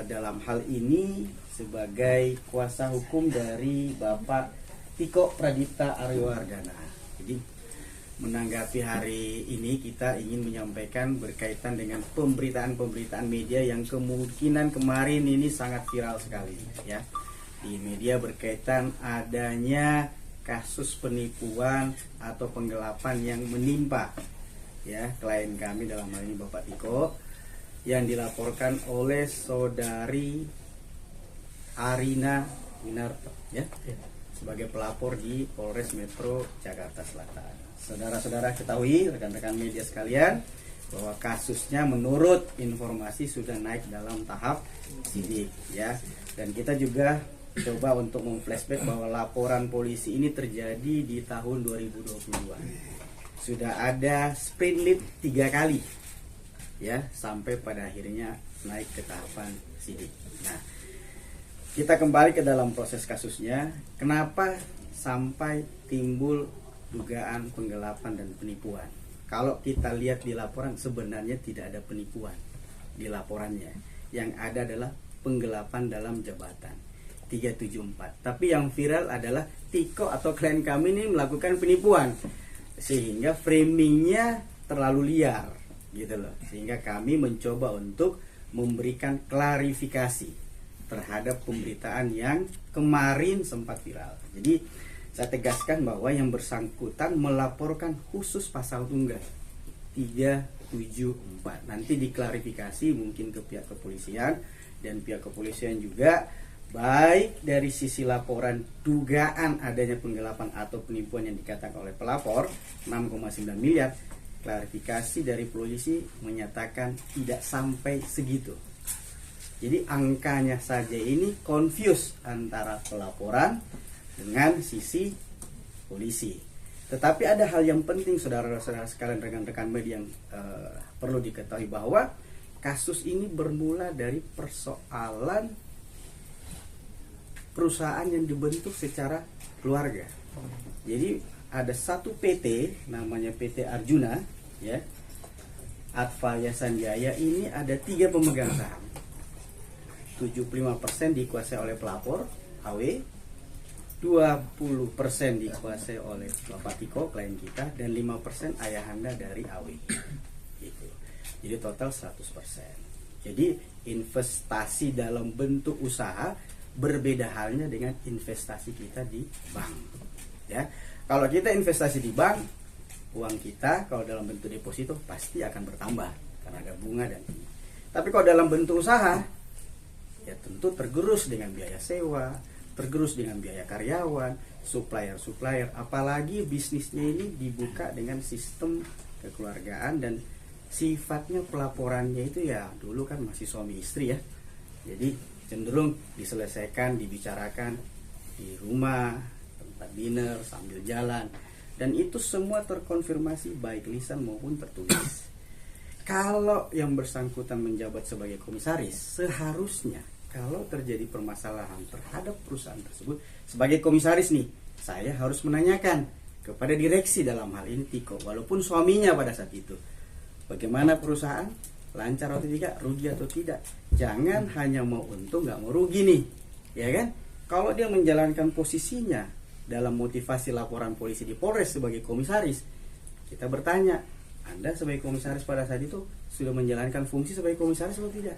dalam hal ini sebagai kuasa hukum dari Bapak Tiko Pradipta Aryawardana. Jadi menanggapi hari ini kita ingin menyampaikan berkaitan dengan pemberitaan-pemberitaan media yang kemungkinan kemarin ini sangat viral sekali ya. Di media berkaitan adanya kasus penipuan atau penggelapan yang menimpa ya klien kami, dalam hal ini Bapak Tiko, yang dilaporkan oleh saudari Arina Winarto ya, sebagai pelapor di Polres Metro Jakarta Selatan. Saudara-saudara ketahui, rekan-rekan media sekalian, bahwa kasusnya menurut informasi sudah naik dalam tahap sidik ya. Dan kita juga coba untuk memflashback bahwa laporan polisi ini terjadi di tahun 2022. Sudah ada sprint lead 3 kali ya, sampai pada akhirnya naik ke tahapan sidik. Nah, kita kembali ke dalam proses kasusnya. Kenapa sampai timbul dugaan penggelapan dan penipuan? Kalau kita lihat di laporan, sebenarnya tidak ada penipuan di laporannya. Yang ada adalah penggelapan dalam jabatan 374. Tapi yang viral adalah Tiko atau klien kami ini melakukan penipuan, sehingga framingnya terlalu liar gitu loh. Sehingga kami mencoba untuk memberikan klarifikasi terhadap pemberitaan yang kemarin sempat viral. Jadi saya tegaskan bahwa yang bersangkutan melaporkan khusus pasal tunggal 374. Nanti diklarifikasi mungkin ke pihak kepolisian, dan pihak kepolisian juga baik dari sisi laporan dugaan adanya penggelapan atau penipuan yang dikatakan oleh pelapor 6,9 miliar, klarifikasi dari polisi menyatakan tidak sampai segitu. Jadi angkanya saja ini confuse antara pelaporan dengan sisi polisi. Tetapi ada hal yang penting, saudara-saudara sekalian, rekan-rekan media, yang perlu diketahui bahwa kasus ini bermula dari persoalan perusahaan yang dibentuk secara keluarga. Jadi ada satu PT namanya PT Arjuna ya, Advaya Sanjaya, ini ada 3 pemegang saham. 75% dikuasai oleh pelapor AW, 20% dikuasai oleh Bapak Tiko klien kita, dan 5% ayahanda dari AW gitu. Jadi total 100%. Jadi investasi dalam bentuk usaha berbeda halnya dengan investasi kita di bank ya. Kalau kita investasi di bank, uang kita kalau dalam bentuk deposito pasti akan bertambah karena ada bunga dan ini. Tapi kalau dalam bentuk usaha, ya tentu tergerus dengan biaya sewa, tergerus dengan biaya karyawan, supplier, apalagi bisnisnya ini dibuka dengan sistem kekeluargaan dan sifatnya pelaporannya itu ya dulu kan masih suami istri ya. Jadi cenderung diselesaikan, dibicarakan di rumah, tempat dinner, sambil jalan, dan itu semua terkonfirmasi baik lisan maupun tertulis. Kalau yang bersangkutan menjabat sebagai komisaris, seharusnya kalau terjadi permasalahan terhadap perusahaan tersebut, sebagai komisaris nih, saya harus menanyakan kepada direksi, dalam hal ini Tiko, walaupun suaminya pada saat itu, bagaimana perusahaan, lancar atau tidak, rugi atau tidak. Jangan hanya mau untung, nggak mau rugi nih, ya kan? Kalau dia menjalankan posisinya dalam motivasi laporan polisi di Polres sebagai komisaris, kita bertanya, Anda sebagai komisaris pada saat itu sudah menjalankan fungsi sebagai komisaris atau tidak?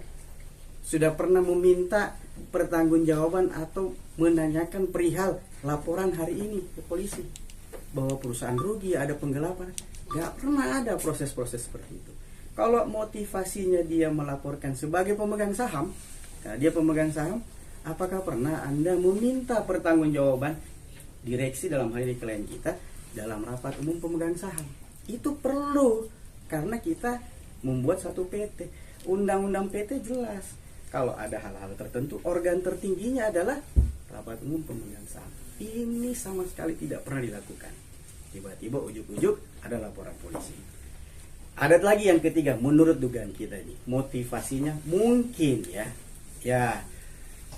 Sudah pernah meminta pertanggungjawaban atau menanyakan perihal laporan hari ini ke polisi bahwa perusahaan rugi, ada penggelapan? Gak pernah ada proses-proses seperti itu. Kalau motivasinya dia melaporkan sebagai pemegang saham, nah dia pemegang saham, apakah pernah Anda meminta pertanggungjawaban direksi, dalam hal ini klien kita, dalam rapat umum pemegang saham? Itu perlu, karena kita membuat satu PT. Undang-undang PT jelas, kalau ada hal-hal tertentu, organ tertingginya adalah rapat umum pemegang saham. Ini sama sekali tidak pernah dilakukan. Tiba-tiba ujuk-ujuk ada laporan polisi. Ada lagi yang ketiga, menurut dugaan kita ini, motivasinya mungkin ya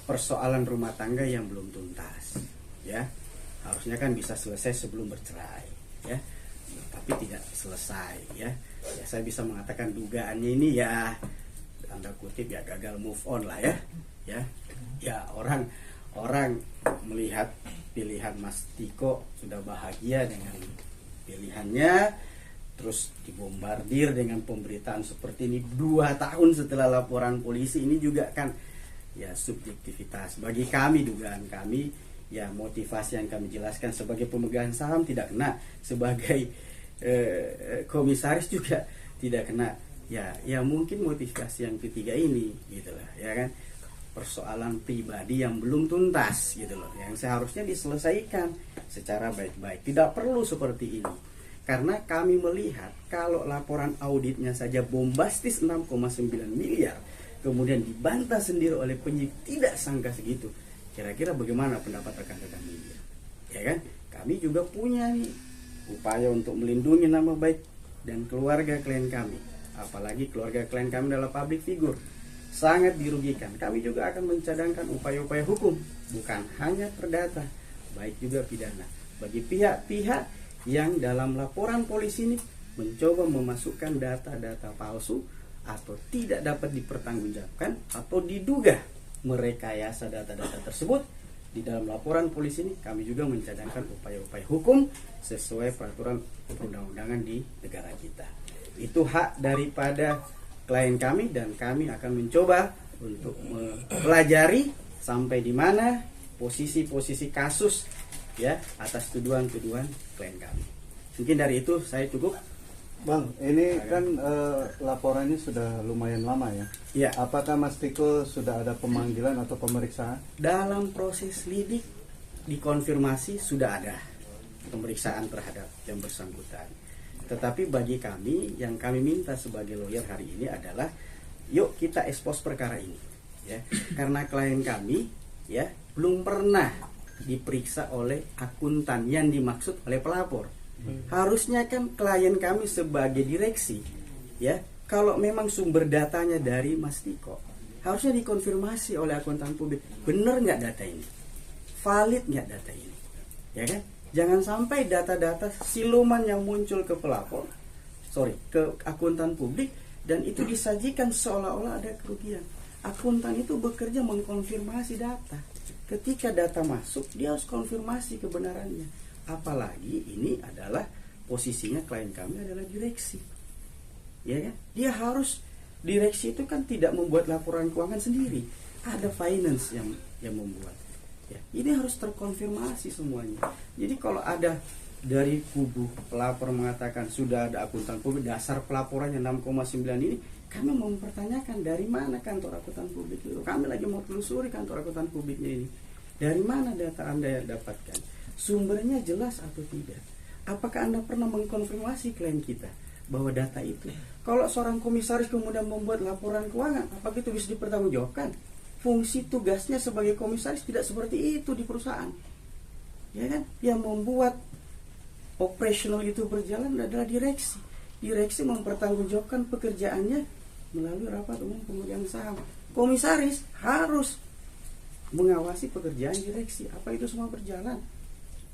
persoalan rumah tangga yang belum tuntas, ya. Harusnya kan bisa selesai sebelum bercerai, ya. Tapi tidak selesai, ya. Ya saya bisa mengatakan dugaannya ini ya tanda kutip ya gagal move on lah ya orang melihat pilihan Mas Tiko sudah bahagia dengan pilihannya, terus dibombardir dengan pemberitaan seperti ini 2 tahun setelah laporan polisi. Ini juga kan ya subjektivitas bagi kami, dugaan kami ya, motivasi yang kami jelaskan sebagai pemegang saham tidak kena, sebagai komisaris juga tidak kena ya mungkin motivasi yang ketiga ini gitu lah ya kan, persoalan pribadi yang belum tuntas gitu loh, yang seharusnya diselesaikan secara baik-baik. Tidak perlu seperti ini, karena kami melihat kalau laporan auditnya saja bombastis 6,9 miliar, kemudian dibantah sendiri oleh penyidik tidak sangka segitu. Kira-kira bagaimana pendapat rekan-rekan media? Ya kan, kami juga punya nih upaya untuk melindungi nama baik dan keluarga klien kami, apalagi keluarga klien kami adalah public figure, sangat dirugikan. Kami juga akan mencadangkan upaya-upaya hukum, bukan hanya perdata, baik juga pidana, bagi pihak-pihak yang dalam laporan polisi ini mencoba memasukkan data-data palsu atau tidak dapat dipertanggungjawabkan atau diduga merekayasa data-data tersebut. Di dalam laporan polisi ini kami juga mencadangkan upaya-upaya hukum sesuai peraturan perundang-undangan di negara kita. Itu hak daripada klien kami, dan kami akan mencoba untuk mempelajari sampai di mana posisi-posisi kasus ya atas tuduhan-tuduhan klien kami. Mungkin dari itu saya cukup. Bang, ini kan laporannya sudah lumayan lama ya. Ya. Apakah Mas Tiko sudah ada pemanggilan atau pemeriksaan? Dalam proses lidik dikonfirmasi sudah ada pemeriksaan terhadap yang bersangkutan. Tetapi bagi kami, yang kami minta sebagai lawyer hari ini adalah yuk kita expose perkara ini ya. Karena klien kami ya belum pernah diperiksa oleh akuntan yang dimaksud oleh pelapor. Harusnya kan klien kami sebagai direksi ya, kalau memang sumber datanya dari Mas Tiko, harusnya dikonfirmasi oleh akuntan publik, benar nggak data ini, valid nggak data ini, ya kan? Jangan sampai data-data siluman yang muncul ke pelapor, ke akuntan publik, dan itu disajikan seolah-olah ada kerugian. Akuntan itu bekerja mengkonfirmasi data. Ketika data masuk, dia harus konfirmasi kebenarannya. Apalagi ini adalah posisinya klien kami adalah direksi, ya kan? Dia harus, direksi itu kan tidak membuat laporan keuangan sendiri, ada finance yang membuat. Ya, ini harus terkonfirmasi semuanya. Jadi kalau ada dari kubu pelapor mengatakan sudah ada akuntan publik, dasar pelaporannya 6,9 ini, kami mau mempertanyakan dari mana kantor akuntan publik itu. Kami lagi mau telusuri kantor akuntan publiknya ini. Dari mana data Anda yang dapatkan? Sumbernya jelas atau tidak? Apakah Anda pernah mengkonfirmasi klien kita bahwa data itu? Kalau seorang komisaris kemudian membuat laporan keuangan, apakah itu bisa dipertanggungjawabkan? Fungsi tugasnya sebagai komisaris tidak seperti itu di perusahaan, ya kan? Yang membuat operasional itu berjalan adalah direksi. Direksi mempertanggungjawabkan pekerjaannya melalui rapat umum pemegang saham. Komisaris harus mengawasi pekerjaan direksi, apa itu semua berjalan.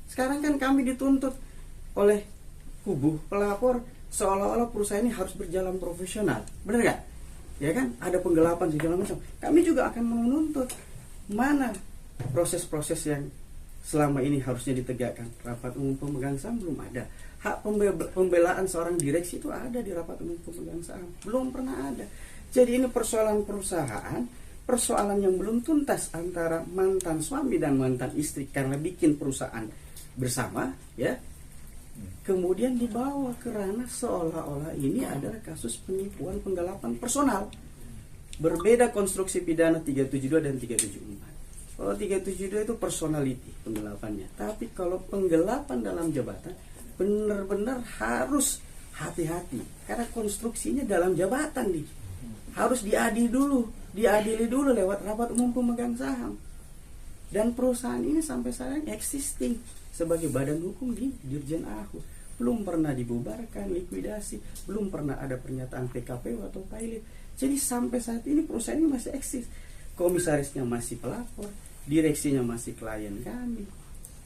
Sekarang kan kami dituntut oleh kubu pelapor seolah-olah perusahaan ini harus berjalan profesional, benar nggak? Ya kan, ada penggelapan segala macam. Kami juga akan menuntut mana proses-proses yang selama ini harusnya ditegakkan. Rapat umum pemegang saham belum ada. Hak pembelaan seorang direksi itu ada di rapat umum pemegang saham, belum pernah ada. Jadi ini persoalan perusahaan, persoalan yang belum tuntas antara mantan suami dan mantan istri karena bikin perusahaan bersama ya, kemudian dibawa ke ranah seolah-olah ini adalah kasus penipuan penggelapan personal. Berbeda konstruksi pidana 372 dan 374. Kalau 372 itu personality penggelapannya, tapi kalau penggelapan dalam jabatan benar-benar harus hati-hati karena konstruksinya dalam jabatan nih. Harus diadili dulu lewat rapat umum pemegang saham. Dan perusahaan ini sampai sekarang existing sebagai badan hukum di Dirjen AHU. Belum pernah dibubarkan, likuidasi, belum pernah ada pernyataan PKPU atau pilot. Jadi sampai saat ini perusahaan ini masih eksis. Komisarisnya masih pelapor, direksinya masih klien kami,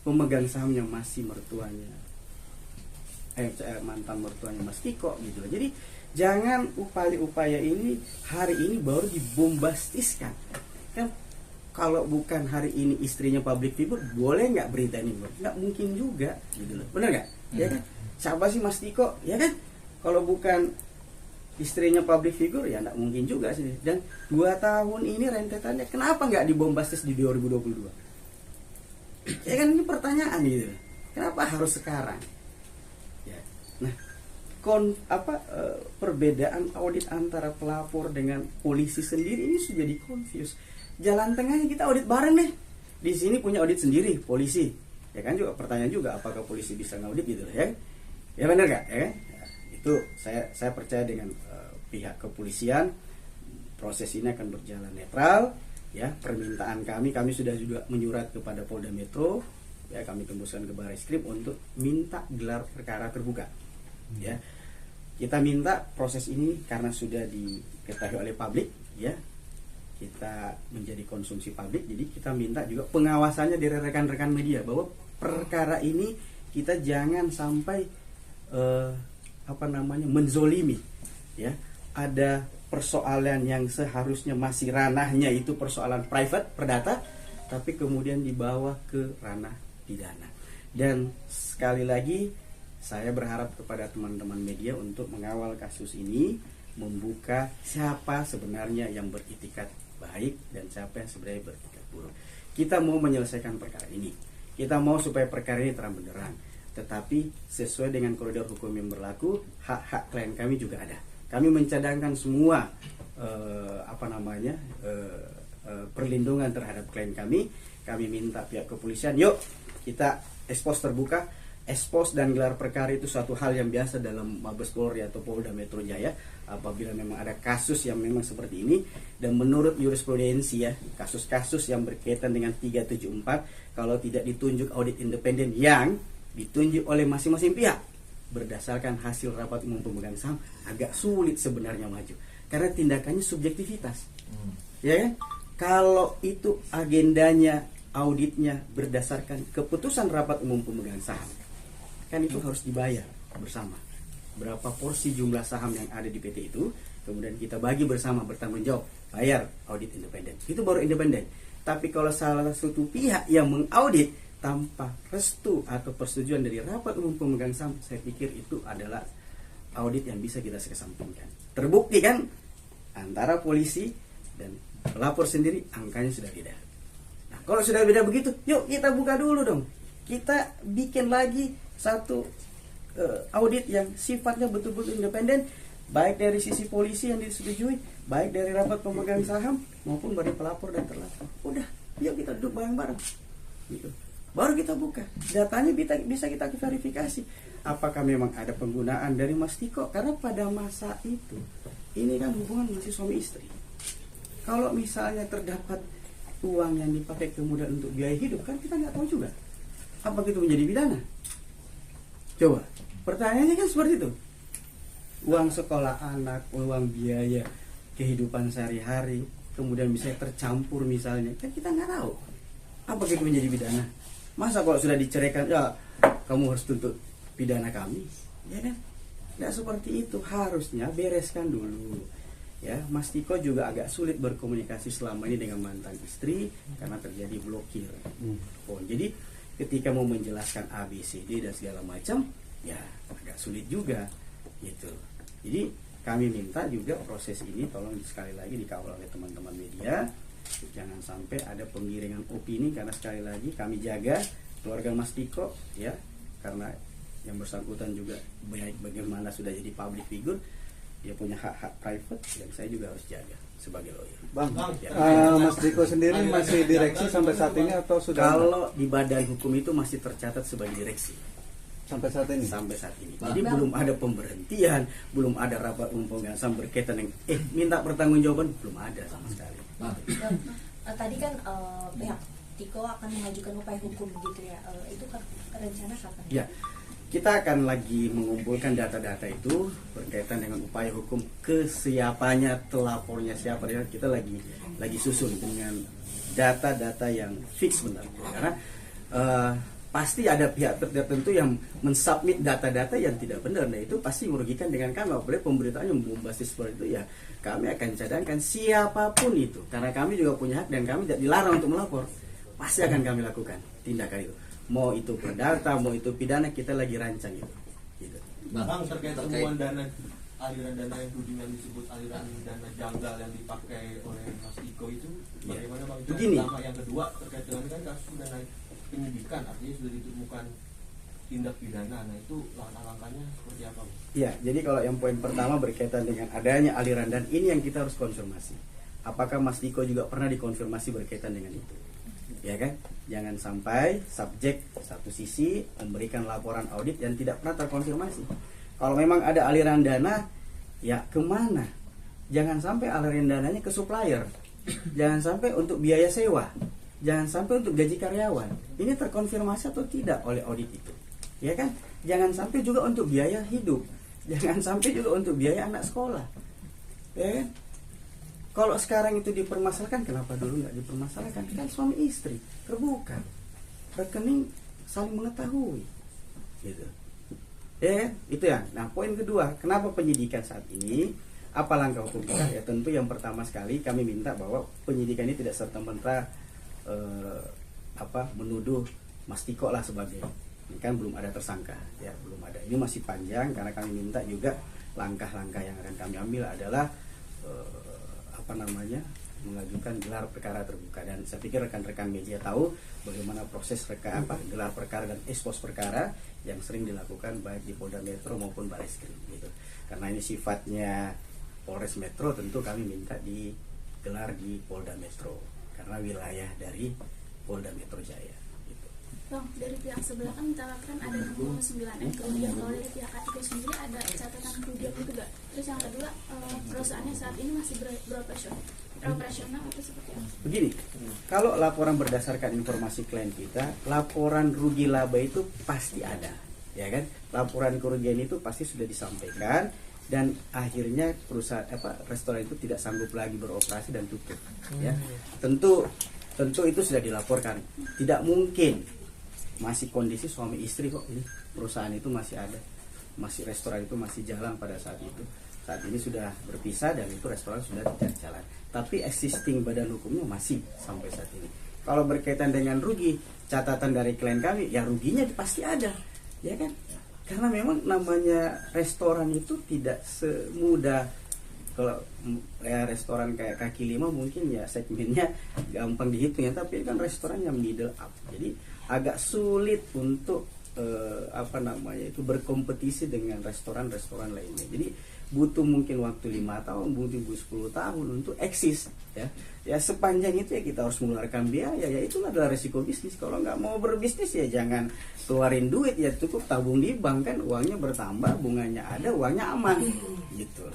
pemegang sahamnya masih mertuanya, mantan mertuanya Mas Tiko gitu. Jadi jangan upaya-upaya ini hari ini baru dibombastiskan. Kan kalau bukan hari ini istrinya public figure, boleh nggak berita ini? Nggak mungkin juga, gitu loh. Bener nggak? Ya kan? Siapa sih Mas Tiko? Ya kan? Kalau bukan istrinya public figure, ya nggak mungkin juga sih. Dan 2 tahun ini rentetannya, kenapa nggak dibombastis di 2022? Ya kan, ini pertanyaan gitu. Kenapa harus sekarang? Ya. Nah, perbedaan audit antara pelapor dengan polisi sendiri ini sudah jadi confuse. Jalan tengahnya kita audit bareng deh. Di sini punya audit sendiri polisi. Ya kan, juga pertanyaan juga apakah polisi bisa ngaudit gitu ya. Ya benar nggak? Ya kan? Ya, itu saya percaya dengan pihak kepolisian proses ini akan berjalan netral. Ya, permintaan kami sudah juga menyurat kepada Polda Metro. Ya, kami tembuskan ke Barreskrim untuk minta gelar perkara terbuka. Ya. Kita minta proses ini karena sudah diketahui oleh publik, ya. Kita menjadi konsumsi publik, jadi kita minta juga pengawasannya dari rekan-rekan media bahwa perkara ini kita jangan sampai menzolimi, ya. Ada persoalan yang seharusnya masih ranahnya itu persoalan private, perdata, tapi kemudian dibawa ke ranah pidana. Dan sekali lagi saya berharap kepada teman-teman media untuk mengawal kasus ini, membuka siapa sebenarnya yang beritikat baik dan siapa yang sebenarnya beritikat buruk. Kita mau menyelesaikan perkara ini. Kita mau supaya perkara ini terang benderang. Tetapi sesuai dengan koridor hukum yang berlaku, hak-hak klien kami juga ada. Kami mencadangkan semua perlindungan terhadap klien kami. Kami minta pihak kepolisian, yuk kita ekspos terbuka. Ekspos dan gelar perkara itu suatu hal yang biasa dalam Mabes Polri atau Polda Metro Jaya apabila memang ada kasus yang memang seperti ini. Dan menurut jurisprudensi, ya, kasus-kasus yang berkaitan dengan 374 kalau tidak ditunjuk audit independen yang ditunjuk oleh masing-masing pihak berdasarkan hasil rapat umum pemegang saham, agak sulit sebenarnya maju karena tindakannya subjektivitas. Ya kan? Kalau itu agendanya auditnya berdasarkan keputusan rapat umum pemegang saham, kan itu harus dibayar bersama. Berapa porsi jumlah saham yang ada di PT itu, kemudian kita bagi bersama, bertanggung jawab, bayar audit independen. Itu baru independen. Tapi kalau salah satu pihak yang mengaudit tanpa restu atau persetujuan dari rapat umum pemegang saham, saya pikir itu adalah audit yang bisa kita kesampingkan. Terbukti kan antara polisi dan pelapor sendiri angkanya sudah beda. Nah, kalau sudah beda begitu, yuk kita buka dulu dong. Kita bikin lagi satu audit yang sifatnya betul-betul independen, baik dari sisi polisi yang disetujui, baik dari rapat pemegang saham maupun dari pelapor dan terlapor. Udah, yuk kita duduk bareng-bareng. Gitu. Baru kita buka. Datanya bisa kita verifikasi. Apakah memang ada penggunaan dari Mas Tiko? Karena pada masa itu, ini kan hubungan masih suami istri. Kalau misalnya terdapat uang yang dipakai kemudian untuk biaya hidup, kan kita nggak tahu juga. Apakah itu menjadi pidana? Coba, pertanyaannya kan seperti itu. Uang sekolah anak, uang biaya kehidupan sehari-hari, kemudian bisa tercampur misalnya, kan kita nggak tahu. Apakah itu menjadi pidana? Masa kalau sudah diceraikan, ya kamu harus tuntut pidana kami, ya kan? Nggak seperti itu, harusnya bereskan dulu. Ya, Mas Tiko juga agak sulit berkomunikasi selama ini dengan mantan istri karena terjadi blokir. Jadi ketika mau menjelaskan A, B, C, D dan segala macam, ya agak sulit juga gitu. Jadi kami minta juga proses ini tolong sekali lagi dikawal oleh teman-teman media. Jangan sampai ada penggiringan opini, karena sekali lagi kami jaga keluarga Mas Tiko, ya, karena yang bersangkutan juga bagaimana sudah jadi public figure, dia punya hak-hak private yang saya juga harus jaga sebagai lawyer. Bang, Mas Tiko sendiri masih direksi sampai saat ini atau sudah? Kalau di badan hukum itu masih tercatat sebagai direksi sampai saat ini. Sampai saat ini. Jadi belum ada pemberhentian, belum ada rapat umum pemegang saham berkaitan dengan minta pertanggungjawaban, belum ada sama sekali. Tadi kan pihak Tiko akan mengajukan upaya hukum gitu ya. Itu rencana kapan? Ya. Kita akan lagi mengumpulkan data-data itu berkaitan dengan upaya hukum, kesiapannya, telapornya siapa. Kita lagi susun dengan data-data yang fix benar. Karena pasti ada pihak tertentu yang mensubmit data-data yang tidak benar. Nah itu pasti merugikan dengan kami. Apalagi pemberitaan yang bombastis seperti itu, ya kami akan cadangkan siapapun itu, karena kami juga punya hak dan kami tidak dilarang untuk melapor. Pasti akan kami lakukan tindakan itu. Mau itu perdata, mau itu pidana, kita lagi rancang itu. Gitu. Bang, terkait temuan aliran dana yang tudingan disebut aliran dana janggal yang dipakai oleh Mas Iko itu bagaimana Bang? Begini. Yang pertama, yang kedua terkait dengan kan kasus sudah naik penyidikan, artinya sudah ditemukan tindak pidana. Nah itu langkah-langkahnya seperti apa Bang? Ya, jadi kalau yang poin pertama berkaitan dengan adanya aliran dan ini yang kita harus konfirmasi. Apakah Mas Diko juga pernah dikonfirmasi berkaitan dengan itu? Ya kan? Jangan sampai subjek satu sisi memberikan laporan audit yang tidak pernah terkonfirmasi. Kalau memang ada aliran dana, ya kemana? Jangan sampai aliran dananya ke supplier. Jangan sampai untuk biaya sewa. Jangan sampai untuk gaji karyawan. Ini terkonfirmasi atau tidak oleh audit itu? Ya kan? Jangan sampai juga untuk biaya hidup. Jangan sampai juga untuk biaya anak sekolah. Ya kan? Kalau sekarang itu dipermasalahkan, kenapa dulu nggak dipermasalahkan? Kan suami istri, terbuka, rekening saling mengetahui, gitu. Ya, itu ya. Nah, poin kedua, kenapa penyidikan saat ini? Apa langkah hukum kita? Ya tentu yang pertama sekali kami minta bahwa penyidikan ini tidak serta-merta menuduh Mas Tiko lah sebagai, ini kan belum ada tersangka, ya belum ada. Ini masih panjang karena kami minta juga langkah-langkah yang akan kami ambil adalah mengajukan gelar perkara terbuka, dan saya pikir rekan-rekan media tahu bagaimana proses gelar perkara dan ekspos perkara yang sering dilakukan baik di Polda Metro maupun Barreskrim gitu. Karena ini sifatnya Polres Metro, tentu kami minta digelar di Polda Metro karena wilayah dari Polda Metro Jaya gitu. Bang, dari pihak sebelah kan melaporkan ada 69M, kemudian kalau dari pihak Atiko sendiri ada catatan kerugian itu gak? Terus yang kedua, perusahaannya saat ini masih beroperasional atau seperti apa? Begini, kalau laporan berdasarkan informasi klien kita, laporan rugi laba itu pasti ada, ya kan? Laporan kerugian itu pasti sudah disampaikan dan akhirnya perusahaan restoran itu tidak sanggup lagi beroperasi dan tutup, ya. Tentu itu sudah dilaporkan. Tidak mungkin masih kondisi suami istri kok, ini perusahaan itu masih ada, masih restoran itu masih jalan pada saat itu. Saat ini sudah berpisah dan itu restoran sudah tidak jalan, tapi existing badan hukumnya masih sampai saat ini. Kalau berkaitan dengan rugi, catatan dari klien kami, ya ruginya pasti ada, ya kan? Karena memang namanya restoran itu tidak semudah, kalau ya restoran kayak kaki lima mungkin ya segmennya gampang dihitung ya, tapi kan restoran yang middle up, jadi agak sulit untuk berkompetisi dengan restoran-restoran lainnya. Jadi butuh mungkin waktu 5 tahun, butuh 10 tahun untuk eksis, ya. Ya sepanjang itu ya kita harus mengeluarkan biaya, ya itulah adalah resiko bisnis. Kalau nggak mau berbisnis ya jangan keluarin duit, ya cukup tabung di bank, kan uangnya bertambah, bunganya ada, uangnya aman, gitu.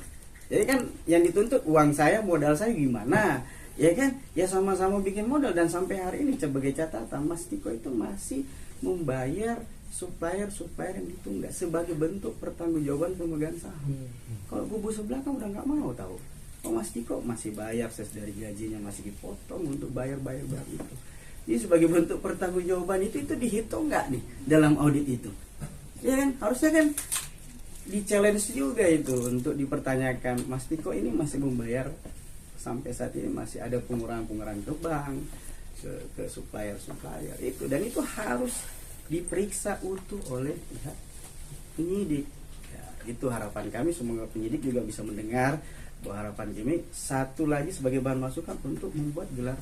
Jadi kan yang dituntut uang saya, modal saya gimana? Ya kan, ya sama-sama bikin modal. Dan sampai hari ini sebagai catatan, Mas Tiko itu masih membayar supplier yang ditunda sebagai bentuk pertanggungjawaban pemegang saham. Kalau kubu sebelah kan udah nggak mau tahu. Oh Mas Tiko masih bayar ses dari gajinya, masih dipotong untuk bayar itu. Jadi sebagai bentuk pertanggungjawaban itu dihitung nggak nih dalam audit itu? Ya kan, harusnya kan di challenge juga itu untuk dipertanyakan. Mas Tiko ini masih membayar sampai saat ini, masih ada pengurangan ke bank, ke supplier itu, dan itu harus diperiksa utuh oleh pihak penyidik. Ya, itu harapan kami, semoga penyidik juga bisa mendengar bahwa harapan kami satu lagi sebagai bahan masukan untuk membuat gelar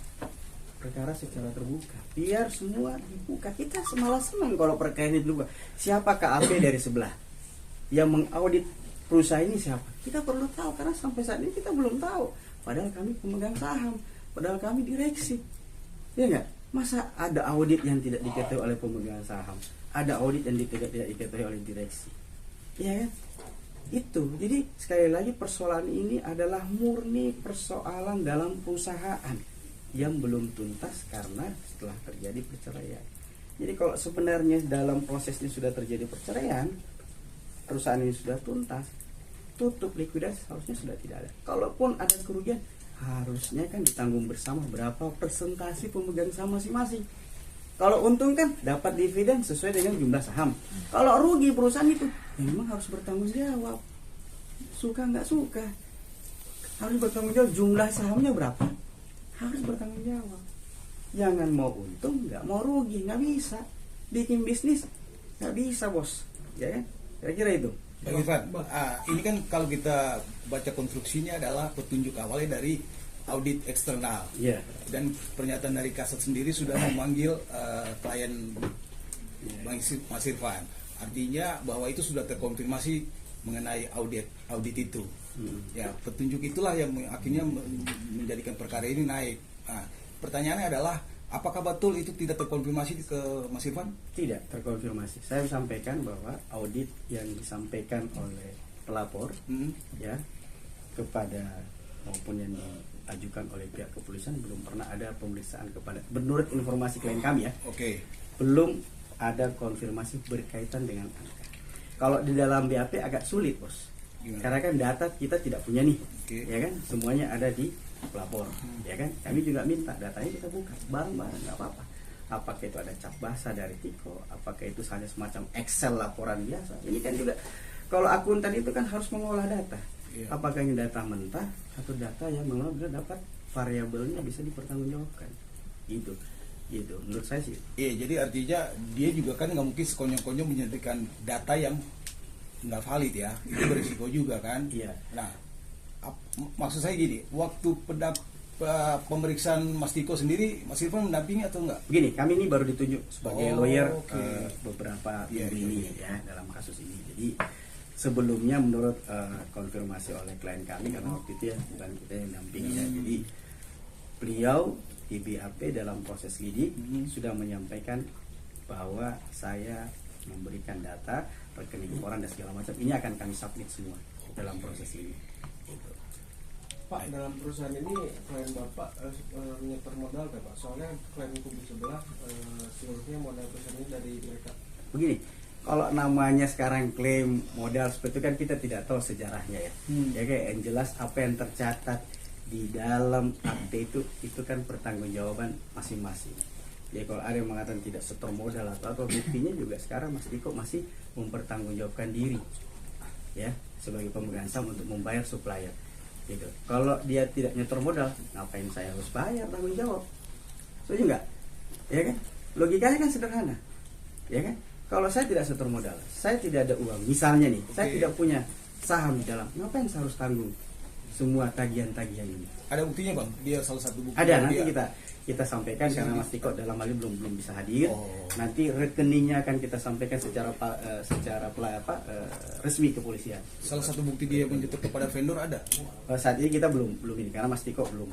perkara secara terbuka, biar semua dibuka. Kita semalah senang kalau perkara ini dibuka. Siapa KAP dari sebelah yang mengaudit perusahaan ini, siapa? Kita perlu tahu, karena sampai saat ini kita belum tahu. Padahal kami pemegang saham, padahal kami direksi, ya enggak? Masa ada audit yang tidak diketahui oleh pemegang saham, ada audit yang tidak diketahui oleh direksi, ya kan? Itu. Jadi sekali lagi persoalan ini adalah murni persoalan dalam perusahaan yang belum tuntas karena setelah terjadi perceraian. Jadi kalau sebenarnya dalam prosesnya sudah terjadi perceraian, perusahaan ini sudah tuntas, tutup, likuidasi, harusnya sudah tidak ada. Kalaupun ada kerugian, harusnya kan ditanggung bersama berapa persentase pemegang saham masing-masing. Kalau untung kan dapat dividen sesuai dengan jumlah saham. Kalau rugi perusahaan itu, ya memang harus bertanggung jawab. Suka nggak suka, harus bertanggung jawab. Jumlah sahamnya berapa, harus bertanggung jawab. Jangan mau untung, nggak mau rugi, nggak bisa. Bikin bisnis nggak bisa, bos. Ya kan? Kira-kira itu. Bang Irfan, ini kan kalau kita baca konstruksinya adalah petunjuk awalnya dari audit eksternal. Iya. Dan pernyataan dari Kasat sendiri sudah memanggil klien Mas Irfan. Artinya bahwa itu sudah terkonfirmasi mengenai audit itu. Ya, petunjuk itulah yang akhirnya menjadikan perkara ini naik. Nah, pertanyaannya adalah apakah betul itu tidak terkonfirmasi ke Mas Irfan? Tidak terkonfirmasi. Saya sampaikan bahwa audit yang disampaikan oleh pelapor ya kepada maupun yang diajukan oleh pihak kepolisian belum pernah ada pemeriksaan kepada, menurut informasi klien kami ya. Oke. Belum ada konfirmasi berkaitan dengan angka. Kalau di dalam BAP agak sulit, bos. Gimana? Karena kan data kita tidak punya nih, Oke. ya kan? Semuanya ada di pelapor, ya kan? Kami juga minta datanya kita buka bareng-bareng, nggak apa-apa. Apakah itu ada cap basah dari Tiko, apakah itu hanya semacam Excel laporan biasa? Ini kan juga kalau akuntan itu kan harus mengolah data. Iya. Apakah ini data mentah atau data yang memang sudah dapat variabelnya bisa dipertanggungjawabkan? Gitu menurut saya sih. Iya, jadi artinya dia juga kan nggak mungkin sekonyong-konyong menyuntikkan data yang nggak valid ya, itu berisiko juga kan. Iya. Nah, maksud saya gini, waktu pemeriksaan Mas Tiko sendiri, Mas Irfan mendampingi atau enggak? Begini, kami ini baru ditunjuk sebagai lawyer oke. beberapa Iya, minggu iya, ini iya. ya dalam kasus ini. Jadi sebelumnya menurut konfirmasi oleh klien kami, karena waktu itu ya bukan kita yang dampingi ya, jadi beliau di BAP dalam proses lidik sudah menyampaikan bahwa saya memberikan data rekening orang dan segala macam ini akan kami submit semua dalam proses ini. Gitu. Pak, dalam perusahaan ini klien Bapak menyetor modal nggak Pak? Soalnya klien kubu sebelah seluruhnya modal perusahaan ini dari mereka. Begini, kalau namanya sekarang klaim modal seperti itu kan kita tidak tahu sejarahnya ya. Ya kayak yang jelas apa yang tercatat di dalam akte itu kan pertanggungjawaban masing-masing. Ya kalau ada yang mengatakan tidak setor modal atau buktinya juga sekarang Mas Diko masih mempertanggungjawabkan diri ya sebagai pemegang saham untuk membayar supplier. Gitu. Kalau dia tidak nyetor modal, ngapain saya harus bayar tanggung jawab? Setuju nggak? Ya kan? Logikanya kan sederhana. Ya kan? Kalau saya tidak setor modal, saya tidak ada uang. Misalnya nih, saya tidak punya saham di dalam. Ngapain saya harus tanggung semua tagihan-tagihan ini? Ada buktinya Bang? Dia salah satu bukti. Ada, nanti dia. kita sampaikan karena Mas Tiko dalam hal ini belum bisa hadir. Oh. Nanti rekeningnya akan kita sampaikan secara resmi kepolisian. Salah satu bukti dia menyetor kepada vendor ada. Saat ini kita belum ini karena Mas Tiko belum.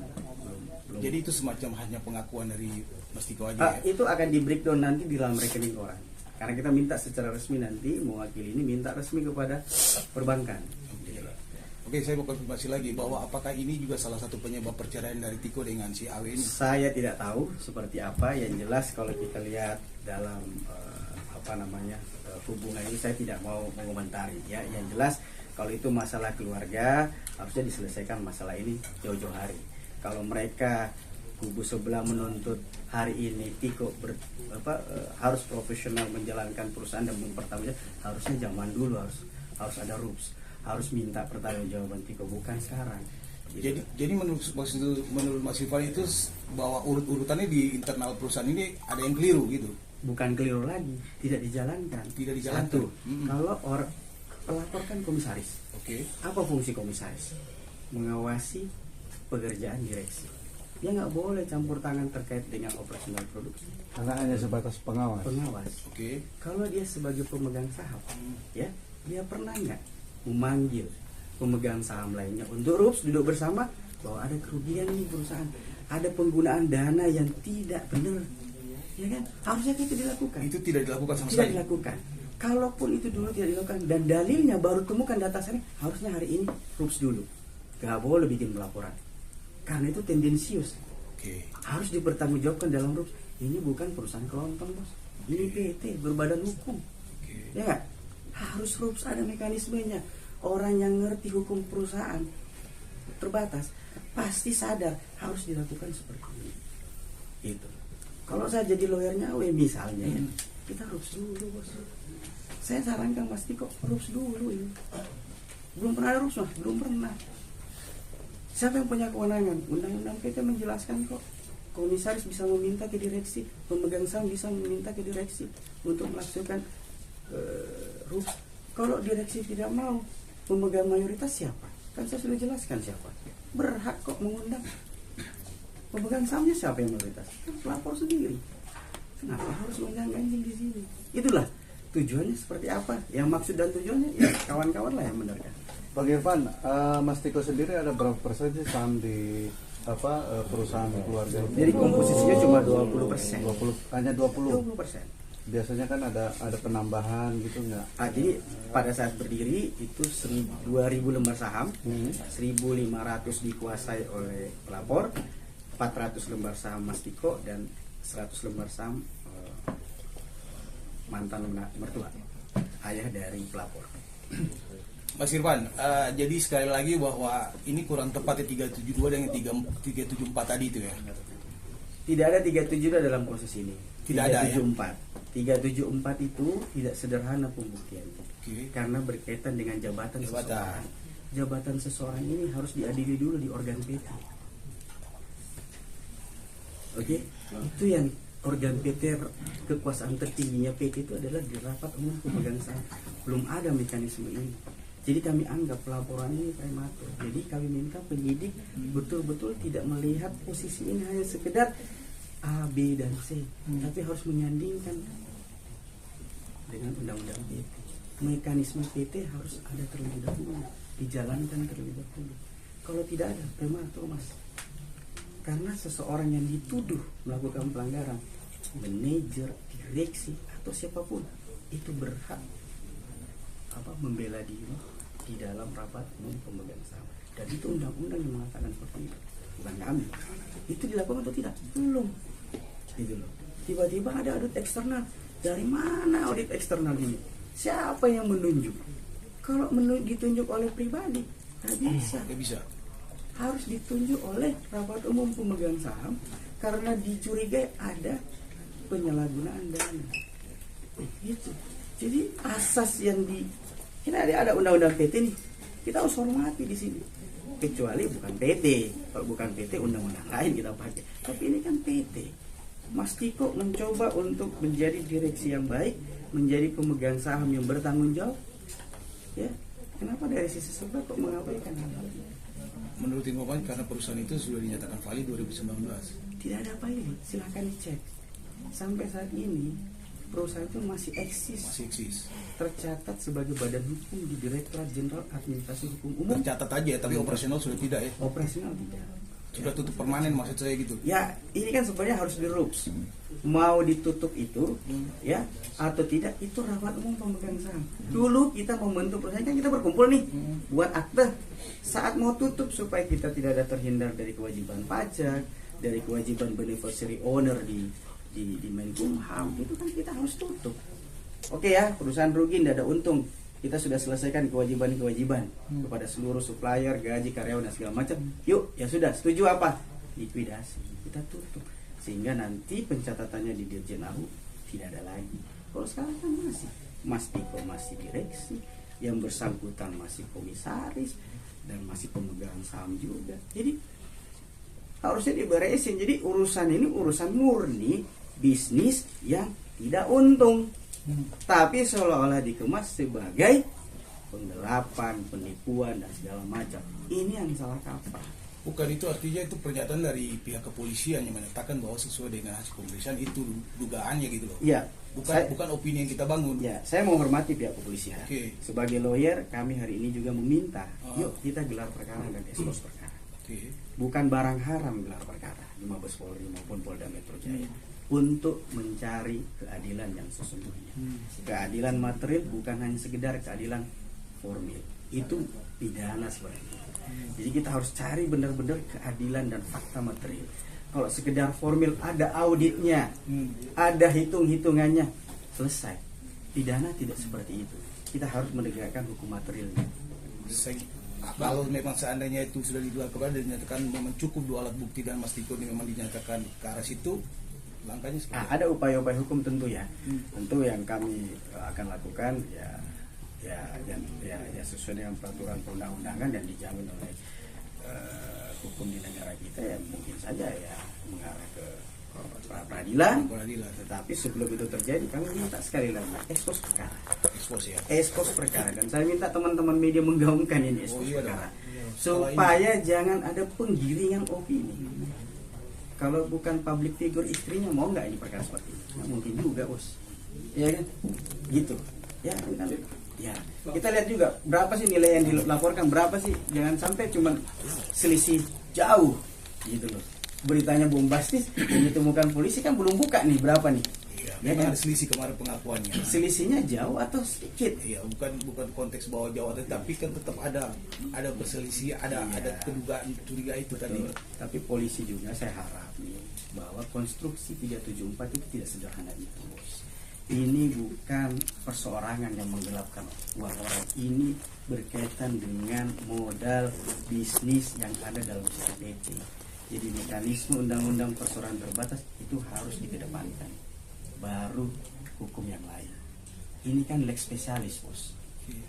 Jadi itu semacam hanya pengakuan dari Mas Tiko aja ya. Itu akan di breakdown nanti di dalam rekening orang. Karena kita minta secara resmi nanti mewakili ini minta resmi kepada perbankan. Oke, saya mau konfirmasi lagi bahwa apakah ini juga salah satu penyebab perceraian dari Tiko dengan si Awe ini? Saya tidak tahu seperti apa. Yang jelas kalau kita lihat dalam hubungan ini saya tidak mau mengomentari ya. Yang jelas kalau itu masalah keluarga harusnya diselesaikan masalah ini jauh-jauh hari. Kalau mereka kubu sebelah menuntut hari ini Tiko harus profesional menjalankan perusahaan dan mempertanggungjawabkan, harusnya zaman dulu harus ada rules, harus minta pertanggungjawaban Tiko, bukan sekarang. Gitu. Jadi menurut Mas Irfan itu bahwa urutannya di internal perusahaan ini ada yang keliru gitu. Bukan keliru lagi, tidak dijalankan. Tidak dijalankan. Satu, kalau pelapor kan komisaris. Oke. Apa fungsi komisaris? Mengawasi pekerjaan direksi. Dia nggak boleh campur tangan terkait dengan operasional produksi. Karena hanya sebatas pengawas. Pengawas. Oke. Kalau dia sebagai pemegang saham, ya, dia pernah nggak memanggil pemegang saham lainnya untuk duduk bersama bahwa ada kerugian nih perusahaan, ada penggunaan dana yang tidak benar, ya kan? Harusnya itu dilakukan. Itu tidak dilakukan sama Tidak sekali. dilakukan. Kalaupun itu dulu tidak dilakukan dan dalilnya baru temukan data saya, harusnya hari ini rups dulu. Gak boleh bikin pelaporan. Karena itu tendensius. Oke. Harus dipertanggungjawabkan dalam rups. Ini bukan perusahaan kelontong, bos. Ini PT berbadan hukum. Oke. Ya nggak? Harus rups ada mekanismenya. Orang yang ngerti hukum perusahaan terbatas pasti sadar harus dilakukan seperti ini. Itu. Kalau saya jadi lawyernya AW misalnya ya, kita rups dulu bos. Saya sarankan Mas Tiko rups dulu ini. Belum pernah ada rups, belum pernah. Siapa yang punya kewenangan? Undang-undang PT menjelaskan kok. Komisaris bisa meminta ke direksi, pemegang saham bisa meminta ke direksi untuk melaksanakan rups. Kalau direksi tidak mau, pemegang mayoritas siapa? Kan saya sudah jelaskan siapa. Berhak kok mengundang. Pemegang sahamnya siapa yang mayoritas? Kan pelapor sendiri. Kenapa harus undang ganjil di sini? Itulah tujuannya seperti apa. Yang maksud dan tujuannya ya kawan-kawan lah yang benarkan. Bang Irfan, Mas Tiko sendiri ada berapa persen sih saham di perusahaan keluarga? Jadi komposisinya cuma 20%. 20, hanya 20. 20%. Biasanya kan ada penambahan gitu nggak? Jadi pada saat berdiri itu 2.000 lembar saham, 1.500 dikuasai oleh pelapor, 400 lembar saham Mas Tiko dan 100 lembar saham mantan mertua, ayah dari pelapor. Mas Irfan, jadi sekali lagi bahwa ini kurang tepat ya 372 dengan 374 tadi itu ya. Tidak ada 37 dalam proses ini. Tidak ada ya? 374 itu tidak sederhana pembuktiannya. Oke. Karena berkaitan dengan jabatan seseorang. Jabatan seseorang ini harus diadili dulu di organ PT. Oke, itu yang organ PT, kekuasaan tertingginya PT itu adalah di rapat umum pemegang saham. Belum ada mekanisme ini. Jadi kami anggap pelaporan ini prematur. Jadi kami minta penyidik betul-betul tidak melihat posisi ini hanya sekedar A, B, dan C, tapi harus menyandingkan dengan undang-undang PT. Mekanisme PT harus ada terlebih dahulu, dijalankan terlebih dahulu. Kalau tidak ada, prematur Mas. Karena seseorang yang dituduh melakukan pelanggaran, manajer, direksi, atau siapapun, itu berhak membela diri di dalam rapat umum pemegang saham. Dan itu undang-undang yang mengatakan seperti itu, bukan kami. Itu dilakukan atau tidak? Belum. Gitu loh. Tiba-tiba ada audit eksternal. Dari mana audit eksternal ini? Siapa yang menunjuk? Kalau ditunjuk oleh pribadi, nggak bisa. Nggak bisa. Harus ditunjuk oleh rapat umum pemegang saham karena dicurigai ada penyalahgunaan dana. Gitu. Jadi asas yang ini ada undang-undang PT nih, kita harus hormati di sini. Kecuali bukan PT, kalau bukan PT undang-undang lain kita pakai. Tapi ini kan PT. Mas Tiko mencoba untuk menjadi direksi yang baik, menjadi pemegang saham yang bertanggung jawab. Ya, kenapa dari sisi sebelah kok mengabaikan hal-hal ini? Menurut informasi karena perusahaan itu sudah dinyatakan valid 2019. Tidak ada apa ini, silahkan dicek. Sampai saat ini perusahaan itu masih eksis. Masih eksis. Tercatat sebagai badan hukum di Direktorat Jenderal Administrasi Hukum Umum. Tercatat aja, tapi operasional sudah tidak ya. Operasional tidak. Sudah tutup permanen maksud saya gitu. Ya, ini kan sebenarnya harus dirups. Mau ditutup itu, ya, atau tidak, itu rapat umum pemegang saham. Dulu kita membentuk perusahaan kan kita berkumpul nih, buat akte. Saat mau tutup supaya kita tidak ada terhindar dari kewajiban pajak, dari kewajiban beneficiary owner di Menkumham, itu kan kita harus tutup. Oke ya, perusahaan rugi tidak ada untung. Kita sudah selesaikan kewajiban-kewajiban kepada seluruh supplier, gaji, karyawan dan segala macam. Yuk, ya sudah, setuju apa? Likuidasi. Kita tutup. Sehingga nanti pencatatannya di Dirjen AU tidak ada lagi. Kalau sekarang kan masih Mas Tiko masih direksi, yang bersangkutan masih komisaris dan masih pemegang saham juga. Jadi harusnya diberesin. Jadi urusan ini urusan murni bisnis yang tidak untung. Tapi seolah-olah dikemas sebagai penggelapan, penipuan dan segala macam. Ini yang salah kaprah. Bukan, itu artinya itu pernyataan dari pihak kepolisian yang menyatakan bahwa sesuai dengan hasil pemeriksaan itu dugaannya gitu loh. Iya. Bukan opini yang kita bangun. Ya, saya menghormati pihak kepolisian. Oke. Sebagai lawyer, kami hari ini juga meminta, yuk kita gelar perkara dan ekspos perkara. Oke. Bukan barang haram gelar perkara di Mabes Polri maupun Polda Metro Jaya. Untuk mencari keadilan yang sesungguhnya. Keadilan material bukan hanya sekedar keadilan formil. Itu pidana sebenarnya. Jadi kita harus cari benar-benar keadilan dan fakta material. Kalau sekedar formil ada auditnya, ada hitung-hitungannya, selesai. Pidana tidak seperti itu. Kita harus menegakkan hukum materialnya. Kalau memang seandainya itu sudah dilakukan dan dinyatakan memang cukup 2 alat bukti dan Mas Tiko ini memang dinyatakan ke arah situ, langkahnya seperti apa? Ada upaya-upaya hukum tentu ya. Tentu yang kami akan lakukan ya sesuai dengan peraturan perundang-undangan dan dijamin oleh hukum di negara kita, ya mungkin saja ya mengarah ke peradilan. Tetapi sebelum itu terjadi, kami minta sekali lagi ekspos perkara. Ekspos perkara, dan saya minta teman-teman media menggaungkan ini ekspos perkara, supaya jangan ada penggiringan opini. Kalau bukan public figure istrinya, mau nggak ini perkara seperti ini? Nggak mungkin juga, bos. Ya kan, gitu. Ya kan. Ya, kita lihat juga berapa sih nilai yang dilaporkan, berapa sih, jangan sampai cuma selisih jauh gitu loh. Beritanya bombastis, yang ditemukan polisi kan belum buka nih berapa nih. Ya kan? Ada selisih kemarin pengakuannya. Selisihnya jauh atau sedikit? Iya, bukan konteks bahwa jauh, tapi kan tetap ada perselisih, ada kedugaan curiga itu tadi. Tapi polisi juga saya harap nih bahwa konstruksi 374 itu tidak sederhana itu, bos. Ini bukan perseorangan yang menggelapkan uang orang, ini berkaitan dengan modal bisnis yang ada dalam PT. Jadi mekanisme undang-undang perseorangan terbatas itu harus dikedepankan, baru hukum yang lain. Ini kan lex spesialis, bos.